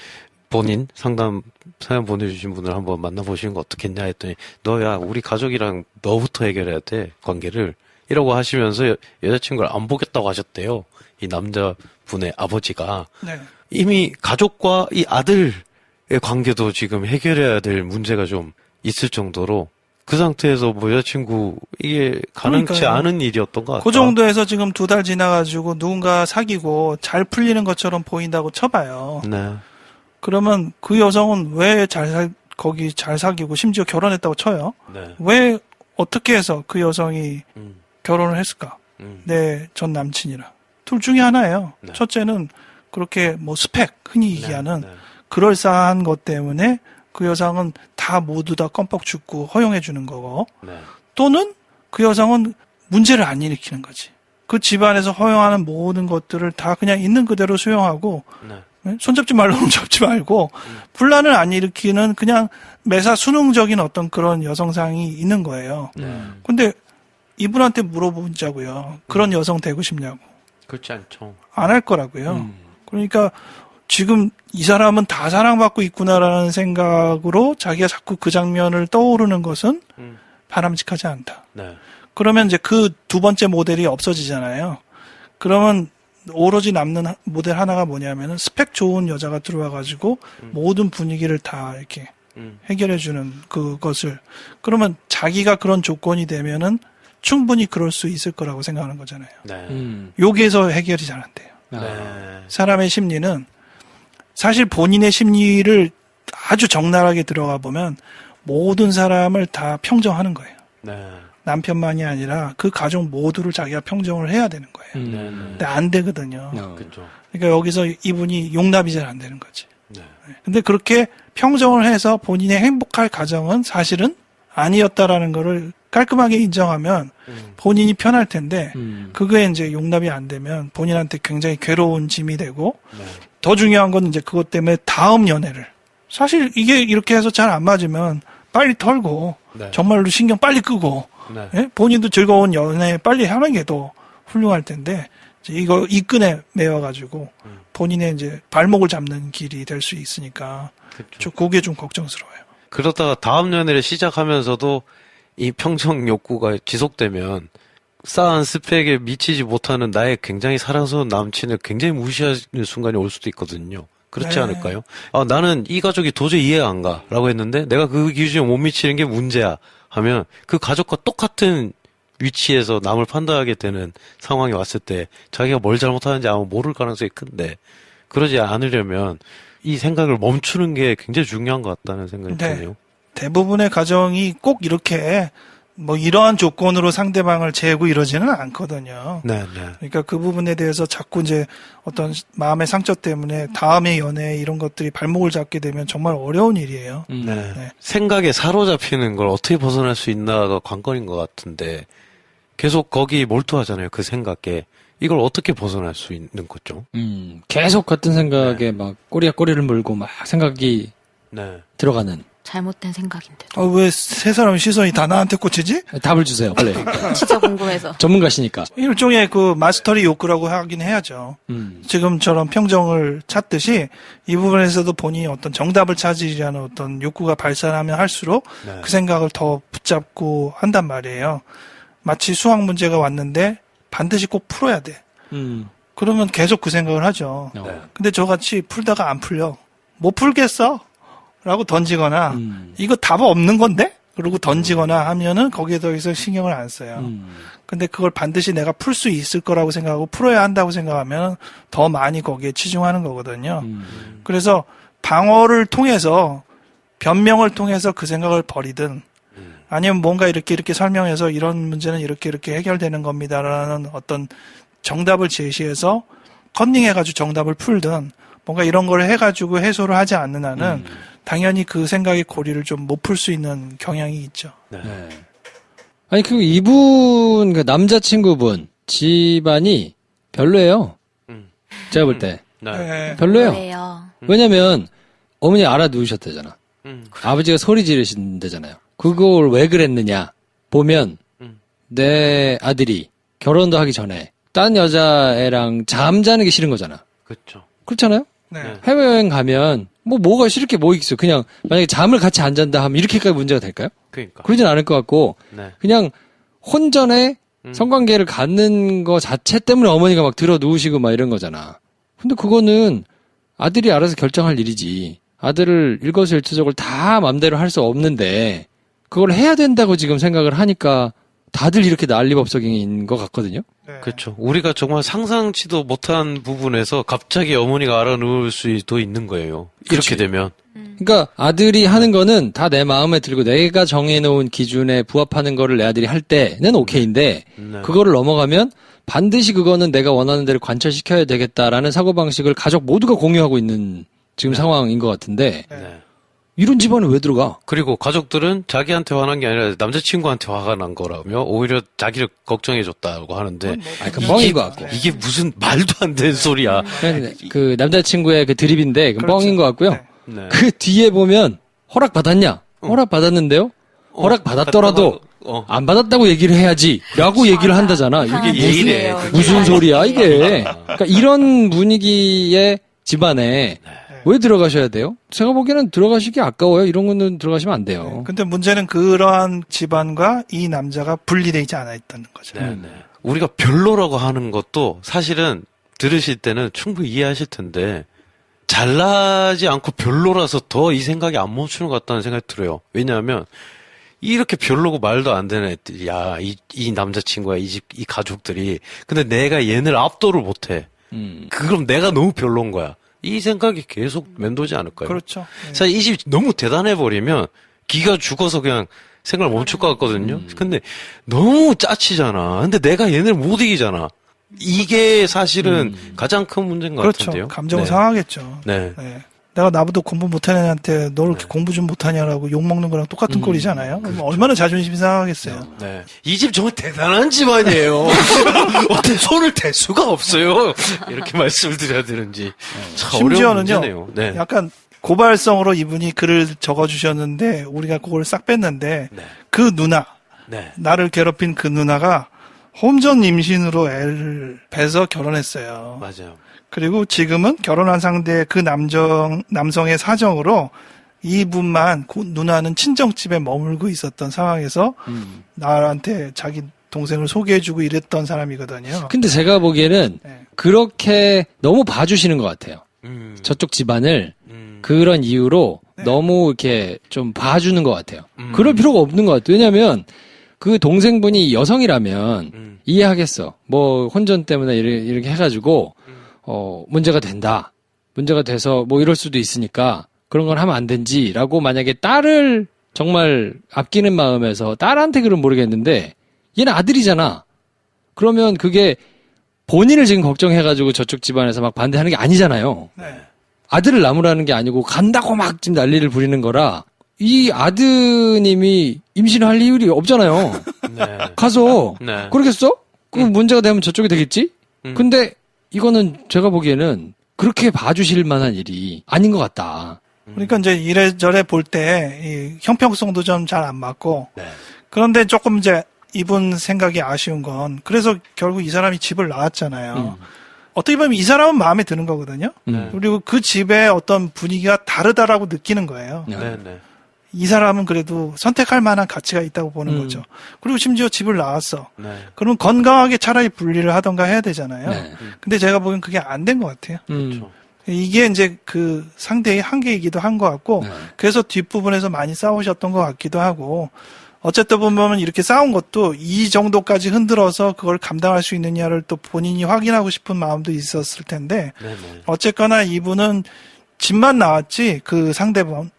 본인 사연 보내주신 분을 한번 만나보시는 거 어떻겠냐 했더니 너야 우리 가족이랑 너부터 해결해야 돼 관계를 이라고 하시면서 여자친구를 안 보겠다고 하셨대요. 이 남자분의 아버지가
네.
이미 가족과 이 아들을 관계도 지금 해결해야 될 문제가 좀 있을 정도로 그 상태에서 뭐 여자친구 이게 가능치
그러니까요.
않은 일이었던 것 같아요.
그 정도에서 지금 2달 지나가지고 누군가 사귀고 잘 풀리는 것처럼 보인다고 쳐봐요.
네.
그러면 그 여성은 왜 거기 잘 사귀고 심지어 결혼했다고 쳐요?
네.
왜 어떻게 해서 그 여성이 결혼을 했을까?
음.
내 전 남친이랑. 둘 중에 하나예요.
네.
첫째는 그렇게 뭐 스펙, 흔히 얘기하는
네.
그럴싸한 것 때문에 그 여성은 다 모두 다 껌뻑 죽고 허용해 주는 거고,
네.
또는 그 여성은 문제를 안 일으키는 거지. 그 집안에서 허용하는 모든 것들을 다 그냥 있는 그대로 수용하고,
네.
손잡지 말라면 잡지 말고, 분란을 안 일으키는 그냥 매사 순응적인 어떤 그런 여성상이 있는 거예요. 근데 이분한테 물어보자고요. 그런 여성 되고 싶냐고.
그렇지 않죠.
안 할 거라고요. 그러니까 지금 이 사람은 다 사랑받고 있구나라는 생각으로 자기가 자꾸 그 장면을 떠오르는 것은 바람직하지 않다.
네.
그러면 이제 그 두 번째 모델이 없어지잖아요. 그러면 오로지 남는 모델 하나가 뭐냐면은 스펙 좋은 여자가 들어와가지고 모든 분위기를 다 이렇게 해결해주는 그것을. 그러면 자기가 그런 조건이 되면은 충분히 그럴 수 있을 거라고 생각하는 거잖아요.
네.
여기에서 해결이 잘 안 돼요.
네.
사람의 심리는 사실 본인의 심리를 아주 적나라하게 들어가 보면 모든 사람을 다 평정하는 거예요.
네.
남편만이 아니라 그 가족 모두를 자기가 평정을 해야 되는 거예요.
네.
근데 안 되거든요.
그렇죠.
그러니까 여기서 이분이 용납이 잘 안 되는 거지.
네.
근데 그렇게 평정을 해서 본인의 행복할 가정은 사실은 아니었다라는 거를 깔끔하게 인정하면 본인이 편할 텐데 그거에 이제 용납이 안 되면 본인한테 굉장히 괴로운 짐이 되고
네.
더 중요한 건 이제 그것 때문에 다음 연애를 사실 이게 이렇게 해서 잘 안 맞으면 빨리 털고
네.
정말로 신경 빨리 끄고
네.
예? 본인도 즐거운 연애 빨리 하는 게 더 훌륭할 텐데 이제 이거 이 끈에 매여가지고 본인의 이제 발목을 잡는 길이 될 수 있으니까
그렇죠.
그게 좀 걱정스러워요.
그러다가 다음 연애를 시작하면서도 이 평정 욕구가 지속되면 쌓은 스펙에 미치지 못하는 나의 굉장히 사랑스러운 남친을 굉장히 무시하는 순간이 올 수도 있거든요. 그렇지
네.
않을까요? 아, 나는 이 가족이 도저히 이해가 안 가. 라고 했는데 내가 그 기준에 못 미치는 게 문제야. 하면 그 가족과 똑같은 위치에서 남을 판단하게 되는 상황이 왔을 때 자기가 뭘 잘못하는지 아마 모를 가능성이 큰데 그러지 않으려면 이 생각을 멈추는 게 굉장히 중요한 것 같다는 생각이
네.
드네요.
대부분의 가정이 꼭 이렇게 뭐 이러한 조건으로 상대방을 재고 이러지는 않거든요.
네, 네.
그러니까 그 부분에 대해서 자꾸 이제 어떤 마음의 상처 때문에 다음의 연애 이런 것들이 발목을 잡게 되면 정말 어려운 일이에요.
네.
네.
생각에 사로잡히는 걸 어떻게 벗어날 수 있나가 관건인 것 같은데 계속 거기 몰두하잖아요. 그 생각에. 이걸 어떻게 벗어날 수 있는 거죠?
계속 같은 생각에 막 꼬리를 물고 막 생각이
네.
들어가는.
잘못된 생각인데도.
왜 세 사람 시선이 다 나한테 꽂히지?
답을 주세요, 빨리.
진짜 궁금해서.
전문가시니까.
일종의 그 마스터리 욕구라고 하긴 해야죠. 지금처럼 평정을 찾듯이 이 부분에서도 본인이 어떤 정답을 찾으려는 어떤 욕구가 발산하면 할수록
네.
그 생각을 더 붙잡고 한단 말이에요. 마치 수학 문제가 왔는데 반드시 꼭 풀어야 돼. 그러면 계속 그 생각을 하죠.
네.
근데 저같이 풀다가 안 풀려. 못 풀겠어. 라고 던지거나 이거 답 없는 건데? 그러고 던지거나 하면은 거기에 더 이상 신경을 안 써요. 근데 그걸 반드시 내가 풀 수 있을 거라고 생각하고 풀어야 한다고 생각하면 더 많이 거기에 치중하는 거거든요. 그래서 방어를 통해서 변명을 통해서 그 생각을 버리든 아니면 뭔가 이렇게 설명해서 이런 문제는 이렇게 해결되는 겁니다라는 어떤 정답을 제시해서 컨닝해가지고 정답을 풀든 뭔가 이런 걸 해가지고 해소를 하지 않는 한은 당연히 그 생각의 고리를 좀 못 풀 수 있는 경향이 있죠.
네.
네. 아니, 그리고 이분, 그 남자친구분, 집안이 별로예요. 제가 볼 때.
네.
네.
별로예요.
왜요?
왜냐면, 어머니 알아두셨다잖아. 아버지가 소리 지르신다잖아요. 그걸 왜 그랬느냐. 보면, 내 아들이 결혼도 하기 전에, 딴 여자애랑 잠자는 게 싫은 거잖아.
그렇죠.
그렇잖아요?
네.
해외여행 가면, 뭐가 싫을 게 뭐 있어. 그냥, 만약에 잠을 같이 안 잔다 하면 이렇게까지 문제가 될까요?
그러니까.
그러진 않을 것 같고,
네.
그냥 혼전에 성관계를 갖는 거 자체 때문에 어머니가 막 들어 누우시고 막 이런 거잖아. 근데 그거는 아들이 알아서 결정할 일이지. 아들을 일거수일투족을 다 맘대로 할 수 없는데 그걸 해야 된다고 지금 생각을 하니까 다들 이렇게 난리법석인 것 같거든요.
네.
그렇죠. 우리가 정말 상상치도 못한 부분에서 갑자기 어머니가 알아놓을 수도 있는 거예요. 이렇게 되면.
그러니까 아들이 하는 거는 다 내 마음에 들고 내가 정해놓은 기준에 부합하는 거를 내 아들이 할 때는 오케이인데
네.
그거를 넘어가면 반드시 그거는 내가 원하는 대로 관철시켜야 되겠다라는 사고방식을 가족 모두가 공유하고 있는 지금 상황인 것 같은데
네.
이런 집안에 왜 들어가?
그리고 가족들은 자기한테 화난 게 아니라 남자친구한테 화가 난 거라며 오히려 자기를 걱정해줬다고 하는데
그 뻥인 것 같고.
이게 무슨 말도 안 되는 소리야.
그 남자친구의 그 드립인데 그
그렇죠.
뻥인 것 같고요.
네.
네.
그 뒤에 보면 허락 받았냐? 허락 받았는요. 허락 받았더라도 안 받았다고 얘기를 해야지라고 얘기를 한다잖아. 이게
예의래.
무슨 소리야 이게? 그러니까 이런 분위기의 집안에 왜 들어가셔야 돼요? 제가 보기에는 들어가시기 아까워요. 이런 거는 들어가시면 안 돼요.
근데 문제는 그러한 집안과 이 남자가 분리되지 않아 있다는 거죠.
네. 우리가 별로라고 하는 것도 사실은 들으실 때는 충분히 이해하실 텐데 잘나지 않고 별로라서 더 이 생각이 안 멈추는 것 같다는 생각이 들어요. 왜냐하면 이렇게 별로고 말도 안 되는 애들이 이 남자친구야 이 가족들이 근데 내가 얘네를 압도를 못해. 그럼 내가 너무 별로인 거야. 이 생각이 계속 맴돌지 않을까요?
그렇죠. 네.
사실 이 집 너무 대단해 버리면 기가 죽어서 그냥 생각을 멈출 것 같거든요. 근데 너무 짜치잖아. 근데 내가 얘네를 못 이기잖아. 이게 사실은 가장 큰 문제인 것
그렇죠.
같은데요.
감정은
네.
상하겠죠.
네.
네. 내가 나보다 공부 못하는 애한테 너 이렇게 공부 좀 못하냐라고 욕먹는 거랑 똑같은 꼴이잖아요. 그럼 얼마나 자존심이 상하겠어요.
네. 이 집 정말 대단한 집안이에요. 어떻게 손을 댈 수가 없어요. 이렇게 말씀을 드려야 되는지. 참 어려운
심지어는요.
문제네요. 네.
약간 고발성으로 이분이 글을 적어주셨는데 우리가 그걸 싹 뺐는데
네.
그 누나,
네.
나를 괴롭힌 그 누나가 홈전 임신으로 애를 배서 결혼했어요.
맞아요.
그리고 지금은 결혼한 상대 그 남성의 사정으로 이분만 누나는 친정집에 머물고 있었던 상황에서 나한테 자기 동생을 소개해주고 이랬던 사람이거든요.
근데 제가 보기에는
네.
그렇게 너무 봐주시는 것 같아요. 저쪽 집안을 그런 이유로 너무 이렇게 좀 봐주는 것 같아요. 그럴 필요가 없는 것 같아요. 왜냐하면 그 동생분이 여성이라면 이해하겠어. 뭐 혼전 때문에 이렇게 해가지고 문제가 된다. 문제가 돼서 뭐 이럴 수도 있으니까 그런 건 하면 안 된지라고 만약에 딸을 정말 아끼는 마음에서 딸한테 그런 모르겠는데 얘는 아들이잖아. 그러면 그게 본인을 지금 걱정해가지고 저쪽 집안에서 막 반대하는 게 아니잖아요.
네.
아들을 나무라는 게 아니고 간다고 막 지금 난리를 부리는 거라 이 아드님이 임신할 이유이 없잖아요.
네.
가서
네.
그러겠어? 그 문제가 되면 저쪽이 되겠지? 근데 이거는 제가 보기에는 그렇게 봐주실 만한 일이 아닌 것 같다.
그러니까 이제 이래저래 볼 때 형평성도 좀 잘 안 맞고
네.
그런데 조금 이제 이분 생각이 아쉬운 건 그래서 결국 이 사람이 집을 나왔잖아요. 어떻게 보면 이 사람은 마음에 드는 거거든요. 그리고 그 집의 어떤 분위기가 다르다라고 느끼는 거예요.
네. 네.
이 사람은 그래도 선택할 만한 가치가 있다고 보는 거죠. 그리고 심지어 집을 나왔어.
네.
그럼 건강하게 차라리 분리를 하던가 해야 되잖아요.
네.
근데 제가 보기엔 그게 안 된 것 같아요.
그렇죠.
이게 이제 그 상대의 한계이기도 한 것 같고, 그래서 뒷부분에서 많이 싸우셨던 것 같기도 하고, 어쨌든 보면 이렇게 싸운 것도 이 정도까지 흔들어서 그걸 감당할 수 있느냐를 또 본인이 확인하고 싶은 마음도 있었을 텐데,
네.
어쨌거나 이분은 집만 나왔지, 그 상대분은,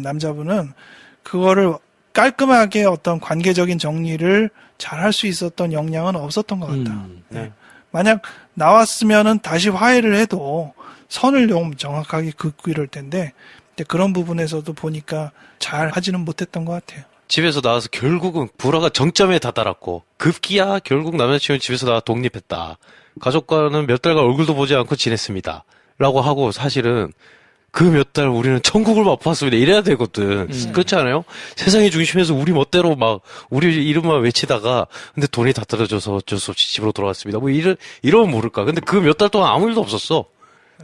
남자분은, 그거를 깔끔하게 어떤 관계적인 정리를 잘 할 수 있었던 역량은 없었던 것 같다.
네.
만약 나왔으면은 다시 화해를 해도 선을 좀 정확하게 긋고 이럴 텐데, 근데 그런 부분에서도 보니까 잘 하지는 못했던 것 같아요.
집에서 나와서 결국은 불화가 정점에 다다랐고 급기야 결국 남자친구는 집에서 나와 독립했다. 가족과는 몇 달간 얼굴도 보지 않고 지냈습니다. 라고 하고 사실은 그 몇 달 우리는 천국을 맛봤습니다. 이래야 되거든. 그렇지 않아요? 세상의 중심에서 우리 멋대로 막 우리 이름만 외치다가 근데 돈이 다 떨어져서 어쩔 수 없이 집으로 돌아왔습니다. 뭐 이러면 모를까. 근데 그 몇 달 동안 아무 일도 없었어.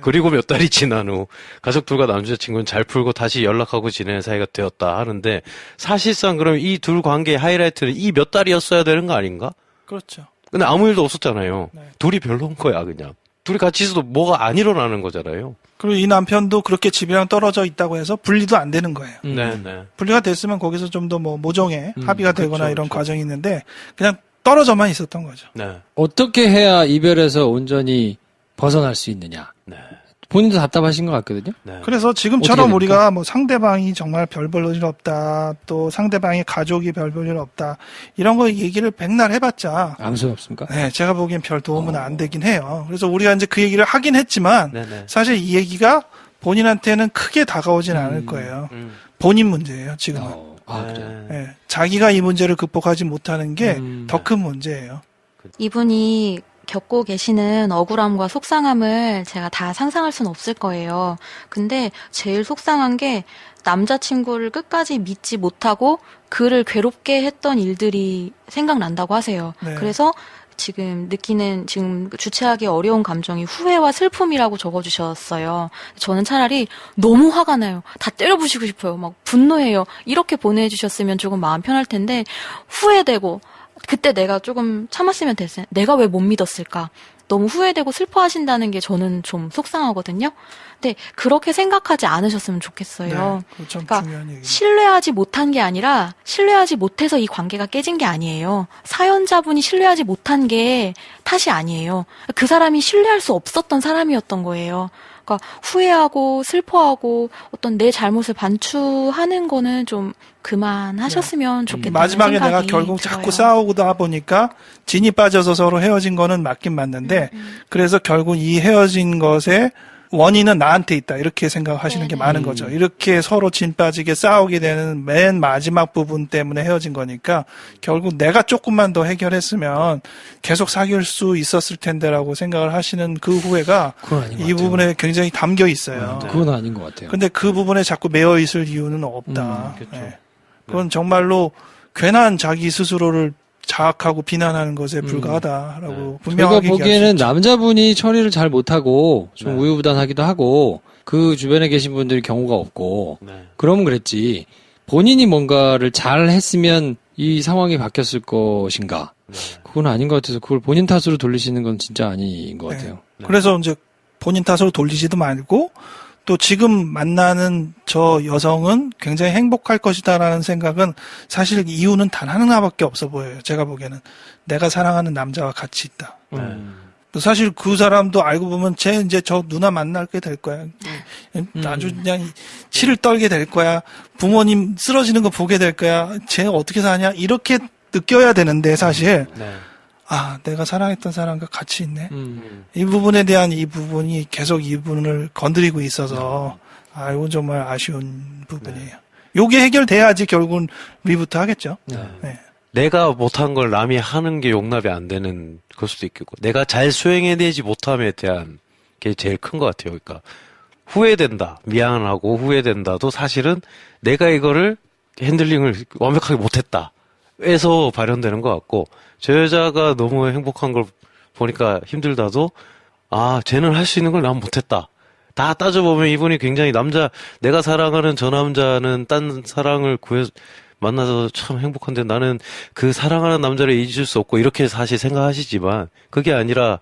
그리고 몇 달이 지난 후 가족들과 남자친구는 잘 풀고 다시 연락하고 지내는 사이가 되었다 하는데 사실상 그럼 이 둘 관계의 하이라이트는 이 몇 달이었어야 되는 거 아닌가?
그렇죠.
근데 아무 일도 없었잖아요.
네.
둘이 별로인 거야 그냥. 둘이 같이 있어도 뭐가 안 일어나는 거잖아요.
그리고 이 남편도 그렇게 집이랑 떨어져 있다고 해서 분리도 안 되는 거예요.
네, 네.
분리가 됐으면 거기서 좀 더 뭐 모종의 합의가 되거나
그렇죠,
이런
그렇죠.
과정이 있는데 그냥 떨어져만 있었던 거죠.
네.
어떻게 해야 이별에서 온전히 벗어날 수 있느냐.
네.
본인도 답답하신 것 같거든요.
네.
그래서
어떻게
지금처럼
됩니까?
우리가 뭐 상대방이 정말 별 볼 일 없다, 또 상대방의 가족이 별 볼 일 없다, 이런 거 얘기를 백날 해봤자,
아무 소용 없습니까?
네, 제가 보기엔 별 도움은 안 되긴 해요. 그래서 우리가 이제 그 얘기를 하긴 했지만,
네, 네.
사실 이 얘기가 본인한테는 크게 다가오진 않을 거예요. 본인 문제예요, 지금은.
그래요.
네, 자기가 이 문제를 극복하지 못하는 게 더 큰
네.
문제예요.
이분이 겪고 계시는 억울함과 속상함을 제가 다 상상할 수는 없을 거예요. 근데 제일 속상한 게 남자친구를 끝까지 믿지 못하고 그를 괴롭게 했던 일들이 생각난다고 하세요.
네.
그래서 지금 느끼는 지금 주체하기 어려운 감정이 후회와 슬픔이라고 적어주셨어요. 저는 차라리 너무 화가 나요. 다 때려부시고 싶어요. 막 분노해요. 이렇게 보내주셨으면 조금 마음 편할 텐데 후회되고 그때 내가 조금 참았으면 됐어요. 내가 왜 못 믿었을까? 너무 후회되고 슬퍼하신다는 게 저는 좀 속상하거든요. 근데 그렇게 생각하지 않으셨으면 좋겠어요.
네, 그거 참
그러니까
중요한 얘기예요.
신뢰하지 못한 게 아니라 신뢰하지 못해서 이 관계가 깨진 게 아니에요. 사연자분이 신뢰하지 못한 게 탓이 아니에요. 그 사람이 신뢰할 수 없었던 사람이었던 거예요. 그러니까 후회하고 슬퍼하고 어떤 내 잘못을 반추하는 거는 좀 그만하셨으면 좋겠다는
마지막에
생각이
내가 결국
들어요.
자꾸 싸우다 보니까 진이 빠져서 서로 헤어진 거는 맞긴 맞는데 그래서 결국 이 헤어진 것의 원인은 나한테 있다 이렇게 생각하시는 게 많은 거죠. 이렇게 서로 진 빠지게 싸우게 되는 맨 마지막 부분 때문에 헤어진 거니까 결국 내가 조금만 더 해결했으면 계속 사귈 수 있었을 텐데라고 생각을 하시는 그 후회가
그건 아닌 것
이
같아요.
부분에 굉장히 담겨 있어요.
그건 아닌 것 같아요.
근데 그 부분에 자꾸 매여 있을 이유는 없다.
그렇죠.
예. 그건 정말로 괜한 자기 스스로를 자학하고 비난하는 것에 불과하다라고
제가
분명하게 얘기할 수
보기에는
있죠.
남자분이 처리를 잘 못하고 좀
네.
우유부단하기도 하고 그 주변에 계신 분들이 경우가 없고
네.
그러면 그랬지 본인이 뭔가를 잘 했으면 이 상황이 바뀌었을 것인가
네.
그건 아닌 것 같아서 그걸 본인 탓으로 돌리시는 건 진짜 아닌 것
네.
같아요.
그래서 이제 본인 탓으로 돌리지도 말고 또 지금 만나는 저 여성은 굉장히 행복할 것이다라는 생각은 사실 이유는 단 하나밖에 없어 보여요. 제가 보기에는 내가 사랑하는 남자와 같이 있다. 사실 그 사람도 알고 보면 쟤 이제 저 누나 만나게 될 거야. 아주 그냥 치를 떨게 될 거야. 부모님 쓰러지는 거 보게 될 거야. 쟤 어떻게 사냐? 이렇게 느껴야 되는데 사실
네.
아 내가 사랑했던 사람과 같이 있네. 이 부분에 대한 이 부분이 계속 이분을 건드리고 있어서 아 이건 정말 아쉬운 부분이에요. 요게 해결돼야지 결국은 리부트 하겠죠. 네.
내가 못한 걸 남이 하는 게 용납이 안 되는 걸 수도 있겠고, 내가 잘 수행해내지 못함에 대한 게 제일 큰 것 같아요. 그러니까, 후회된다, 미안하고 후회된다도 사실은 내가 이거를 핸들링을 완벽하게 못했다. 에서 발현되는 것 같고, 저 여자가 너무 행복한 걸 보니까 힘들다도, 아, 쟤는 할 수 있는 걸 난 못했다. 다 따져보면 이분이 굉장히 내가 사랑하는 저 남자는 딴 사랑을 만나서 참 행복한데 나는 그 사랑하는 남자를 잊을 수 없고 이렇게 사실 생각하시지만 그게 아니라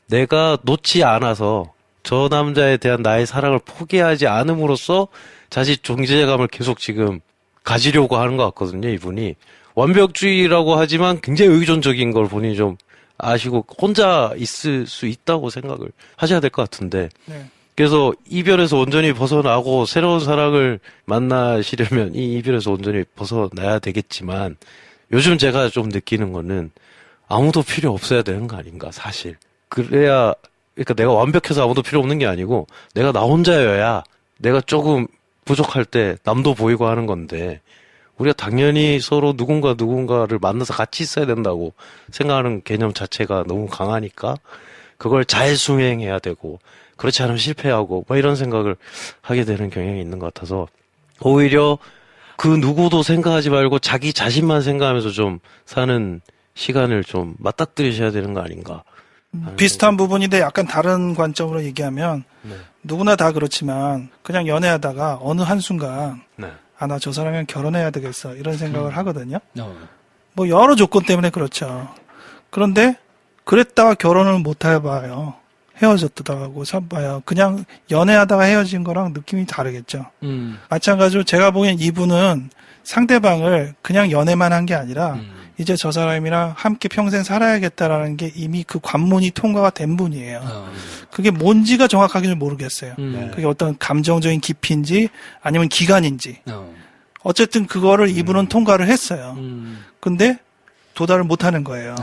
내가 놓지 않아서 저 남자에 대한 나의 사랑을 포기하지 않음으로써 자신 존재감을 계속 지금 가지려고 하는 것 같거든요, 이분이. 완벽주의라고 하지만 굉장히 의존적인 걸 본인이 좀 아시고 혼자 있을 수 있다고 생각을 하셔야 될 것 같은데.
네.
그래서 이별에서 온전히 벗어나고 새로운 사랑을 만나시려면 이 이별에서 온전히 벗어나야 되겠지만 요즘 제가 좀 느끼는 거는 아무도 필요 없어야 되는 거 아닌가 사실. 그래야 그러니까 내가 완벽해서 아무도 필요 없는 게 아니고 내가 나 혼자여야 내가 조금 부족할 때 남도 보이고 하는 건데 우리가 당연히 서로 누군가를 만나서 같이 있어야 된다고 생각하는 개념 자체가 너무 강하니까 그걸 잘 수행해야 되고 그렇지 않으면 실패하고 뭐 이런 생각을 하게 되는 경향이 있는 것 같아서 오히려 그 누구도 생각하지 말고 자기 자신만 생각하면서 좀 사는 시간을 좀 맞닥뜨리셔야 되는 거 아닌가.
비슷한 부분인데 약간 다른 관점으로 얘기하면
네.
누구나 다 그렇지만 그냥 연애하다가 어느 한순간
네.
아, 나 저 사람이랑 결혼해야 되겠어 이런 생각을 하거든요. 뭐
어.
여러 조건 때문에 그렇죠. 그런데 그랬다가 결혼을 못 해봐요. 헤어졌다고 봐요. 그냥 연애하다가 헤어진 거랑 느낌이 다르겠죠. 마찬가지로 제가 보기엔 이분은 상대방을 그냥 연애만 한 게 아니라 이제 저 사람이랑 함께 평생 살아야겠다라는 게 이미 그 관문이 통과가 된 분이에요. 그게 뭔지가 정확하게는 모르겠어요. 그게 어떤 감정적인 깊이인지 아니면 기간인지. 어쨌든 그거를 이분은 통과를 했어요. 근데 도달을 못하는 거예요.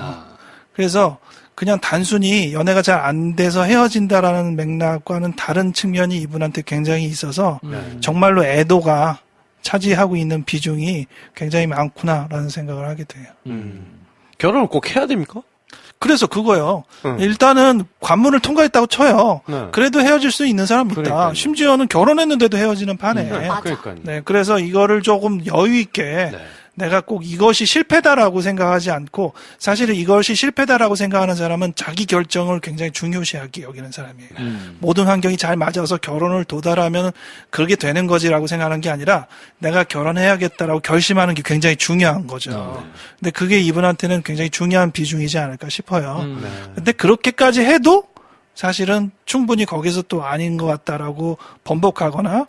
그래서 그냥 단순히 연애가 잘 안 돼서 헤어진다라는 맥락과는 다른 측면이 이분한테 굉장히 있어서 정말로 애도가 차지하고 있는 비중이 굉장히 많구나라는 생각을 하게 돼요.
결혼을 꼭 해야 됩니까?
그래서 그거요. 일단은 관문을 통과했다고 쳐요. 그래도 헤어질 수 있는 사람 있다.
그러니까요.
심지어는 결혼했는데도 헤어지는 판에.
그러니까요.
네, 그래서 이거를 조금 여유 있게 내가 꼭 이것이 실패다라고 생각하지 않고 사실은 이것이 실패다라고 생각하는 사람은 자기 결정을 굉장히 중요시하게 여기는 사람이에요. 모든 환경이 잘 맞아서 결혼을 도달하면 그렇게 되는 거지라고 생각하는 게 아니라 내가 결혼해야겠다라고 결심하는 게 굉장히 중요한 거죠. 근데 그게 이분한테는 굉장히 중요한 비중이지 않을까 싶어요. 근데 그렇게까지 해도 사실은 충분히 거기서 또 아닌 것 같다라고 번복하거나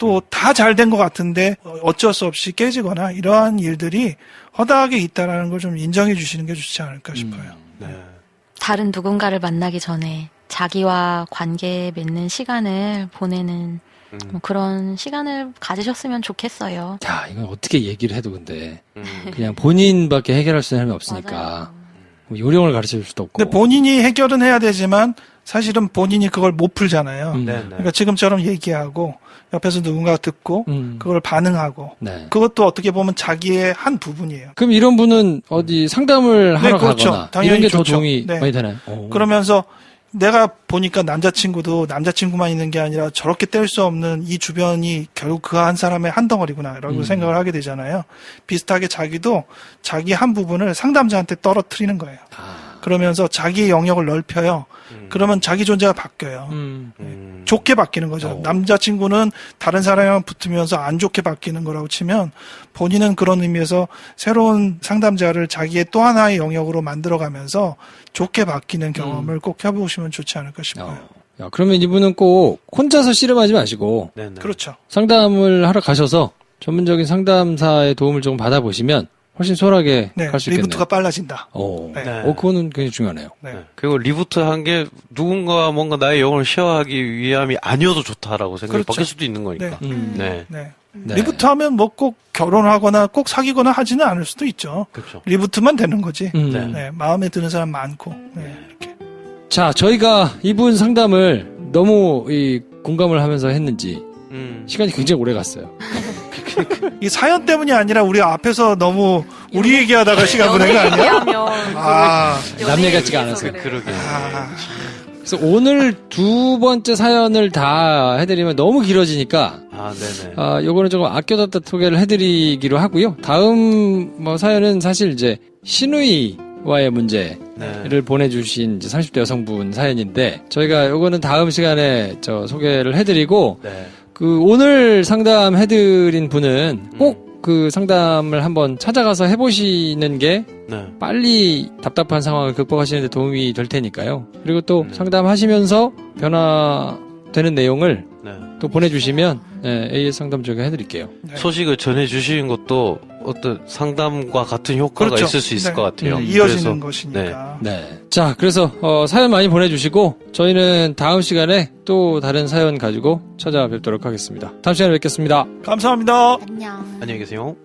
또 다 잘 된 것 같은데 어쩔 수 없이 깨지거나 이러한 일들이 허다하게 있다라는 걸 좀 인정해 주시는 게 좋지 않을까 싶어요.
다른 누군가를 만나기 전에 자기와 관계 맺는 시간을 보내는 뭐 그런 시간을 가지셨으면 좋겠어요.
자, 이건 어떻게 얘기를 해도 근데 그냥 본인밖에 해결할 수 있는 사람이 없으니까
맞아요.
뭐 요령을 가르쳐 줄 수도 없고.
근데 본인이 해결은 해야 되지만 사실은 본인이 그걸 못 풀잖아요.
네.
그러니까 지금처럼 얘기하고 옆에서 누군가 듣고 그걸 반응하고
네.
그것도 어떻게 보면 자기의 한 부분이에요.
그럼 이런 분은 어디 상담을 하러
그렇죠.
가거나
당연히
이런 게 더
좋죠.
도움이
네.
많이 되나요?
그러면서 내가 보니까 남자친구도 남자친구만 있는 게 아니라 저렇게 뗄 수 없는 이 주변이 결국 그 한 사람의 한 덩어리구나라고 생각을 하게 되잖아요. 비슷하게 자기도 자기 한 부분을 상담자한테 떨어뜨리는 거예요. 그러면서 자기의 영역을 넓혀요. 그러면 자기 존재가 바뀌어요. 좋게 바뀌는 거죠. 남자친구는 다른 사람이랑 붙으면서 안 좋게 바뀌는 거라고 치면 본인은 그런 의미에서 새로운 상담자를 자기의 또 하나의 영역으로 만들어가면서 좋게 바뀌는 경험을 꼭 해보시면 좋지 않을까 싶어요.
야, 그러면 이분은 꼭 혼자서 씨름하지 마시고
그렇죠.
상담을 하러 가셔서 전문적인 상담사의 도움을 조금 받아보시면 훨씬 수월하게
네,
갈 수 있겠네요.
리부트가 빨라진다.
네.
네.
그거는 굉장히 중요하네요.
네.
그리고 리부트 한 게 누군가 뭔가 나의 영혼을 쉐어하기 위함이 아니어도 좋다라고 생각이
그렇죠.
바뀔 수도 있는 거니까. 네.
네.
리부트 하면 뭐 꼭 결혼하거나 꼭 사귀거나 하지는 않을 수도 있죠.
그렇죠.
리부트만 되는 거지.
네.
네, 마음에 드는 사람 많고. 네, 이렇게.
자, 저희가 이분 상담을 너무 공감을 하면서 했는지 시간이 굉장히 오래 갔어요.
이 사연 때문이 아니라 우리가 앞에서 너무 우리 얘기하다가 시간 보낸 거 아니야?
남 얘기 같지가 않아서.
그러게.
그래서 오늘 두 번째 사연을 다 해드리면 너무 길어지니까
네네.
요거는 조금 아껴뒀다 소개를 해드리기로 하고요. 다음 사연은 사실 이제 시누이와의 문제를 보내주신 이제 30대 여성분 사연인데 저희가 요거는 다음 시간에 소개를 해드리고 그 오늘 상담해드린 분은 꼭 그 상담을 한번 찾아가서 해보시는 게 빨리 답답한 상황을 극복하시는 데 도움이 될 테니까요. 그리고 또 상담하시면서 변화되는 내용을 또 보내주시면 AS 상담 쪽에 해드릴게요.
소식을 전해주시는 것도 어떤 상담과 같은 효과가
그렇죠.
있을 수 있을 것 같아요.
이어지는 것이니까.
네. 자, 그래서 사연 많이 보내주시고 저희는 다음 시간에 또 다른 사연 가지고 찾아뵙도록 하겠습니다. 다음 시간에 뵙겠습니다.
감사합니다.
안녕.
안녕히 계세요.